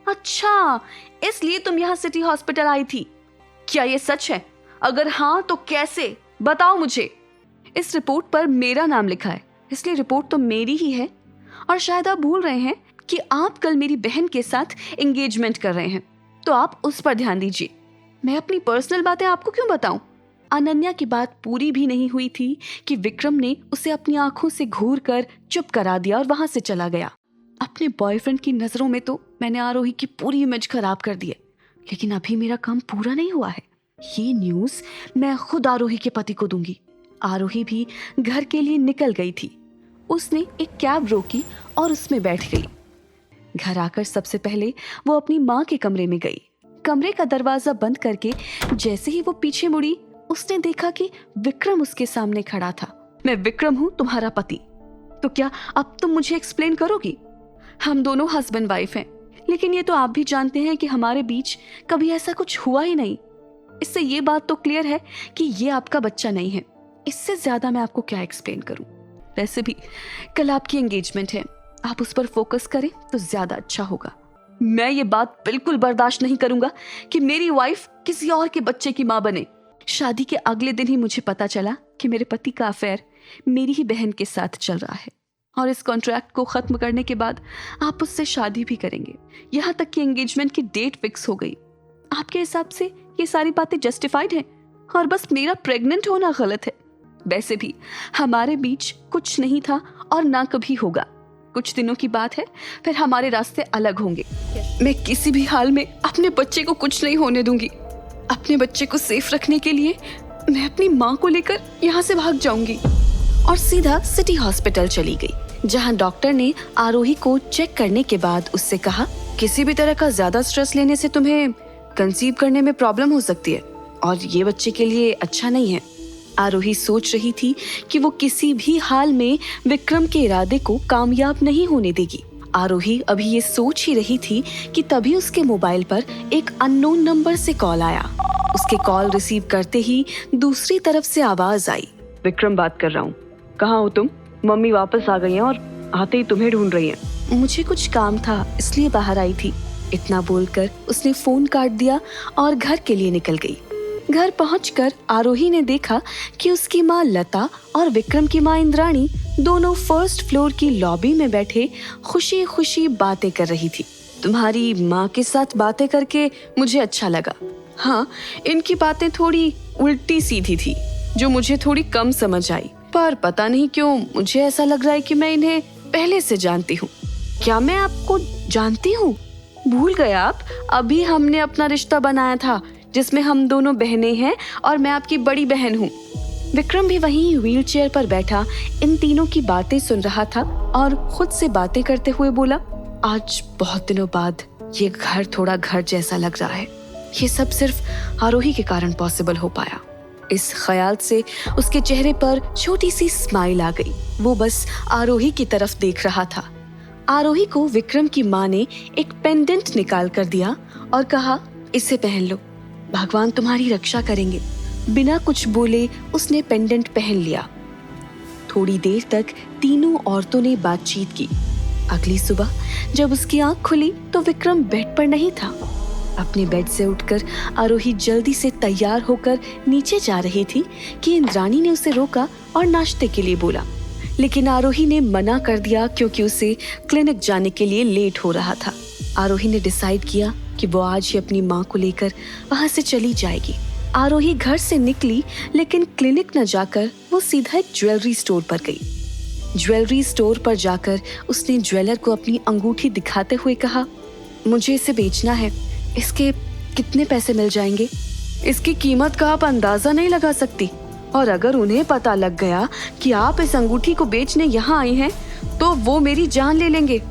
अच्छा, इसलिए तुम यहाँ सिटी हॉस्पिटल आई थी। क्या ये सच है? अगर हाँ तो कैसे, बताओ मुझे। इस रिपोर्ट पर मेरा नाम लिखा है, इसलिए रिपोर्ट तो मेरी ही है। और शायद आप भूल रहे हैं कि आप कल मेरी बहन के साथ एंगेजमेंट कर रहे हैं, तो आप उस पर ध्यान दीजिए। मैं अपनी पर्सनल बातें आपको क्यों बताऊं? अनन्या की बात पूरी भी नहीं हुई थी कि विक्रम ने उसे अपनी आंखों से घूर कर चुप करा दिया और वहां से चला गया। अपने बॉयफ्रेंड की नजरों में तो मैंने आरोही की पूरी इमेज खराब कर दी है, लेकिन अभी मेरा काम पूरा नहीं हुआ है। ये न्यूज मैं खुद आरोही के पति को दूंगी। आरोही भी घर के लिए निकल गई थी। उसने एक कैब रोकी और उसमें बैठ गई। घर आकर सबसे पहले वो अपनी माँ के कमरे में गई। कमरे का दरवाजा बंद करके जैसे ही वो पीछे मुड़ी, उसने देखा कि विक्रम उसके सामने खड़ा था। मैं विक्रम हूँ, तुम्हारा पति। तो क्या अब तुम मुझे एक्सप्लेन करोगी? हम दोनों हस्बैंड वाइफ हैं, लेकिन ये तो आप भी जानते हैं कि हमारे बीच कभी ऐसा कुछ हुआ ही नहीं। इससे ये बात तो क्लियर है कि ये आपका बच्चा नहीं है। इससे ज्यादा मैं आपको क्या एक्सप्लेन करूं? वैसे भी कल आपकी एंगेजमेंट है, आप उस पर फोकस करें तो ज्यादा अच्छा होगा। मैं ये बात बिल्कुल बर्दाश्त नहीं करूंगा कि मेरी वाइफ किसी और के बच्चे की मां बने। शादी के अगले दिन ही मुझे पता चला कि मेरे पति का अफेयर मेरी ही बहन के साथ चल रहा है, और इस कॉन्ट्रैक्ट को खत्म करने के बाद आप उससे शादी भी करेंगे। यहाँ तक कि एंगेजमेंट की डेट फिक्स हो गई। आपके हिसाब से ये सारी बातें जस्टिफाइड हैं और बस मेरा प्रेग्नेंट होना गलत है। वैसे भी हमारे बीच कुछ नहीं था और ना कभी होगा। कुछ दिनों की बात है, फिर हमारे रास्ते अलग होंगे। मैं किसी भी हाल में अपने बच्चे को कुछ नहीं होने दूंगी। अपने बच्चे को सेफ रखने के लिए मैं अपनी माँ को लेकर यहाँ से भाग जाऊंगी और सीधा सिटी हॉस्पिटल चली गई, जहाँ डॉक्टर ने आरोही को चेक करने के बाद उससे कहा, किसी भी तरह का ज्यादा स्ट्रेस लेने से तुम्हें कंसीव करने में प्रॉब्लम हो सकती है और ये बच्चे के लिए अच्छा नहीं है। आरोही सोच रही थी कि वो किसी भी हाल में विक्रम के इरादे को कामयाब नहीं होने देगी। आरोही अभी ये सोच ही रही थी कि तभी उसके मोबाइल पर एक अननोन नंबर से कॉल आया। उसके कॉल रिसीव करते ही दूसरी तरफ से आवाज आई, विक्रम बात कर रहा हूँ, कहाँ हो तुम? मम्मी वापस आ गई हैं और आते ही तुम्हें ढूंढ रही हैं। मुझे कुछ काम था इसलिए बाहर आई थी। इतना बोलकर उसने फोन काट दिया और घर के लिए निकल गई। घर पहुंचकर आरोही ने देखा कि उसकी माँ लता और विक्रम की माँ इंद्राणी दोनों फर्स्ट फ्लोर की लॉबी में बैठे खुशी खुशी बातें कर रही थी। तुम्हारी माँ के साथ बातें करके मुझे अच्छा लगा। हाँ, इनकी बातें थोड़ी उल्टी सीधी थी जो मुझे थोड़ी कम समझ आई, पर पता नहीं क्यों मुझे ऐसा लग रहा है कि मैं इन्हें पहले से जानती हूँ। क्या मैं आपको जानती हूँ? भूल गए आप? अभी हमने अपना रिश्ता बनाया था जिसमें हम दोनों बहनें हैं और मैं आपकी बड़ी बहन हूँ। विक्रम भी वहीं व्हीलचेयर पर बैठा इन तीनों की बातें सुन रहा था और खुद से बातें करते हुए बोला, आज बहुत दिनों बाद ये घर थोड़ा घर जैसा लग रहा है। ये सब सिर्फ आरोही के कारण पॉसिबल हो पाया। इस ख्याल से उसके चेहरे पर छोटी सी स्माइल आ गई। वो बस आरोही की तरफ देख रहा था। आरोही को विक्रम की माँ ने एक पेंडेंट निकाल कर दिया और कहा, इसे पहन लो, भगवान तुम्हारी रक्षा करेंगे। बिना कुछ बोले उसने पेंडेंट पहन लिया। थोड़ी देर तक तीनों औरतों ने बातचीत की। अगली सुबह जब उसकी आंख खुली तो विक्रम बेड पर नहीं था। अपने बेड से उठकर आरोही जल्दी से तैयार होकर नीचे जा रही थी कि इंद्राणी ने उसे रोका और नाश्ते के लिए बोला, लेकिन आरोही ने मना कर दिया क्योंकि उसे क्लिनिक जाने के लिए लेट हो रहा था। आरोही ने डिसाइड किया कि वो आज ही अपनी माँ को लेकर वहाँ से चली जाएगी। आरोही घर से निकली, लेकिन क्लिनिक न जाकर वो सीधा एक ज्वेलरी स्टोर पर गई। ज्वेलरी स्टोर पर जाकर उसने ज्वेलर को अपनी अंगूठी दिखाते हुए कहा, मुझे इसे बेचना है, इसके कितने पैसे मिल जाएंगे? इसकी कीमत का आप अंदाजा नहीं लगा सकती, और अगर उन्हें पता लग गया कि आप इस अंगूठी को बेचने यहाँ आई हैं, तो वो मेरी जान ले लेंगे।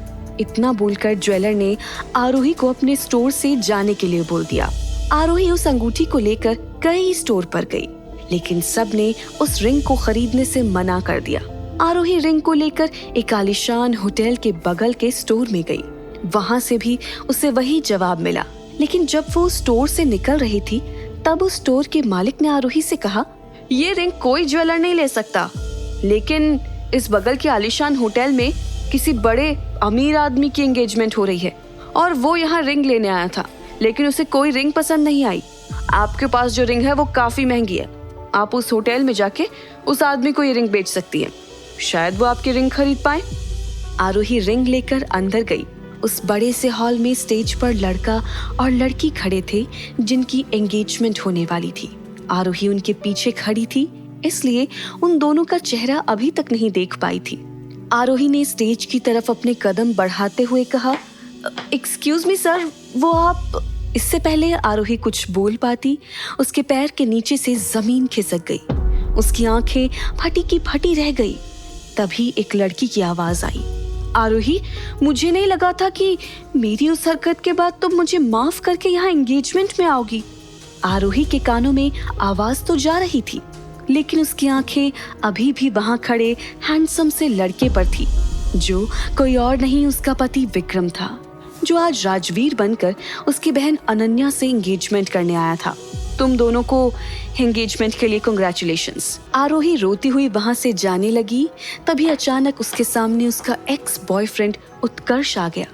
इतना बोलकर ज्वेलर ने आरोही को अपने स्टोर से जाने के लिए बोल दिया। आरोही उस अंगूठी को लेकर कई स्टोर पर गई, लेकिन सब ने उस रिंग को खरीदने से मना कर दिया। आरोही रिंग को लेकर एक आलीशान होटल के बगल के स्टोर में गई। वहाँ से भी उसे वही जवाब मिला, लेकिन जब वो स्टोर से निकल रही थी तब उस स्टोर के मालिक ने आरोही से कहा, ये रिंग कोई ज्वेलर नहीं ले सकता, लेकिन इस बगल के आलीशान होटल में किसी बड़े अमीर आदमी की एंगेजमेंट हो रही है और वो यहाँ रिंग लेने आया था, लेकिन उसे कोई रिंग पसंद नहीं आई। आपके पास जो रिंग है वो काफी महंगी है। आप उस होटल में जाके उस आदमी को ये रिंग बेच सकती हैं, शायद वो आपकी रिंग खरीद पाए। आरोही रिंग लेकर अंदर गई। उस बड़े से हॉल में स्टेज पर लड़का और लड़की खड़े थे जिनकी एंगेजमेंट होने वाली थी। आरोही उनके पीछे खड़ी थी, इसलिए उन दोनों का चेहरा अभी तक नहीं देख पाई थी। आरोही ने स्टेज की तरफ अपने कदम बढ़ाते हुए कहा, एक्सक्यूज मी सर, वो आप। इससे पहले आरोही कुछ बोल पाती, उसके पैर के नीचे से जमीन खिसक गई। उसकी आंखें फटी की फटी रह गई। तभी एक लड़की की आवाज आई, आरोही, मुझे नहीं लगा था कि मेरी उस हरकत के बाद तुम मुझे माफ करके यहाँ एंगेजमेंट में आओगी। आरोही के कानों में आवाज तो जा रही थी, लेकिन उसकी आंखें अभी भी वहां खड़े हैंडसम से लड़के पर थी, जो कोई और नहीं उसका पति विक्रम था, जो आज राजवीर बनकर उसकी बहन अनन्या से एंगेजमेंट करने आया था। तुम दोनों को एंगेजमेंट के लिए कांग्रेचुलेशंस। आरोही रोती हुई वहां से जाने लगी, तभी अचानक उसके सामने उसका एक्स बॉयफ्रेंड उत्कर्ष आ गया।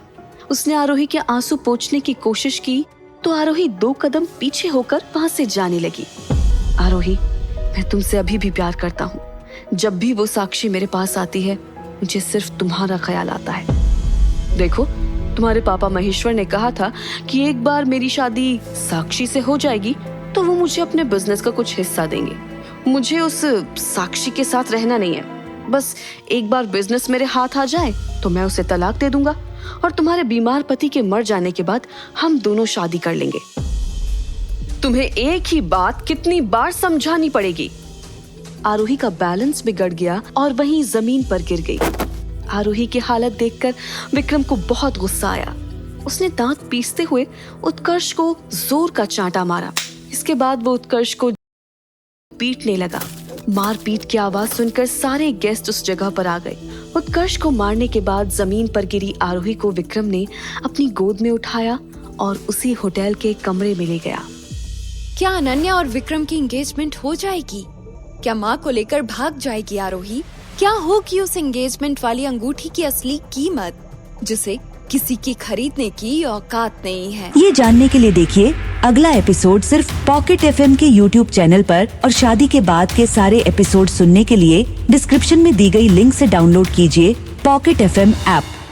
उसने आरोही के आंसू पोंछने की कोशिश की तो आरोही 2 कदम पीछे होकर वहां से जाने लगी। आरोही, मैं तुमसे अभी भी प्यार करता हूँ। जब भी वो साक्षी मेरे पास आती है, मुझे सिर्फ तुम्हारा ख्याल आता है। देखो, तुम्हारे पापा महेश्वर ने कहा था कि एक बार मेरी शादी साक्षी से हो जाएगी तो वो मुझे अपने बिजनेस का कुछ हिस्सा देंगे। मुझे उस साक्षी के साथ रहना नहीं है। बस एक बार बिजनेस मेरे हाथ आ जाए तो मैं उसे तलाक दे दूंगा और तुम्हारे बीमार पति के मर जाने के बाद हम दोनों शादी कर लेंगे। तुम्हें एक ही बात कितनी बार समझानी पड़ेगी। आरोही का बैलेंस बिगड़ गया और वहीं जमीन पर गिर गई। आरोही की हालत देखकर विक्रम को बहुत गुस्सा आया। उसने दांत पीसते हुए उत्कर्ष को जोर का चांटा मारा। इसके बाद वो उत्कर्ष को पीटने लगा। मारपीट की आवाज सुनकर सारे गेस्ट उस जगह पर आ गए। उत्कर्ष को मारने के बाद जमीन पर गिरी आरोही को विक्रम ने अपनी गोद में उठाया और उसी होटल के कमरे में ले गया। क्या अनन्या और विक्रम की एंगेजमेंट हो जाएगी? क्या माँ को लेकर भाग जाएगी आरोही? क्या होगी उस एंगेजमेंट वाली अंगूठी की असली कीमत, जिसे किसी की खरीदने की औकात नहीं है? ये जानने के लिए देखिए अगला एपिसोड सिर्फ पॉकेट FM के YouTube चैनल पर, और शादी के बाद के सारे एपिसोड सुनने के लिए डिस्क्रिप्शन में दी गई लिंक से डाउनलोड कीजिए पॉकेट FM ऐप।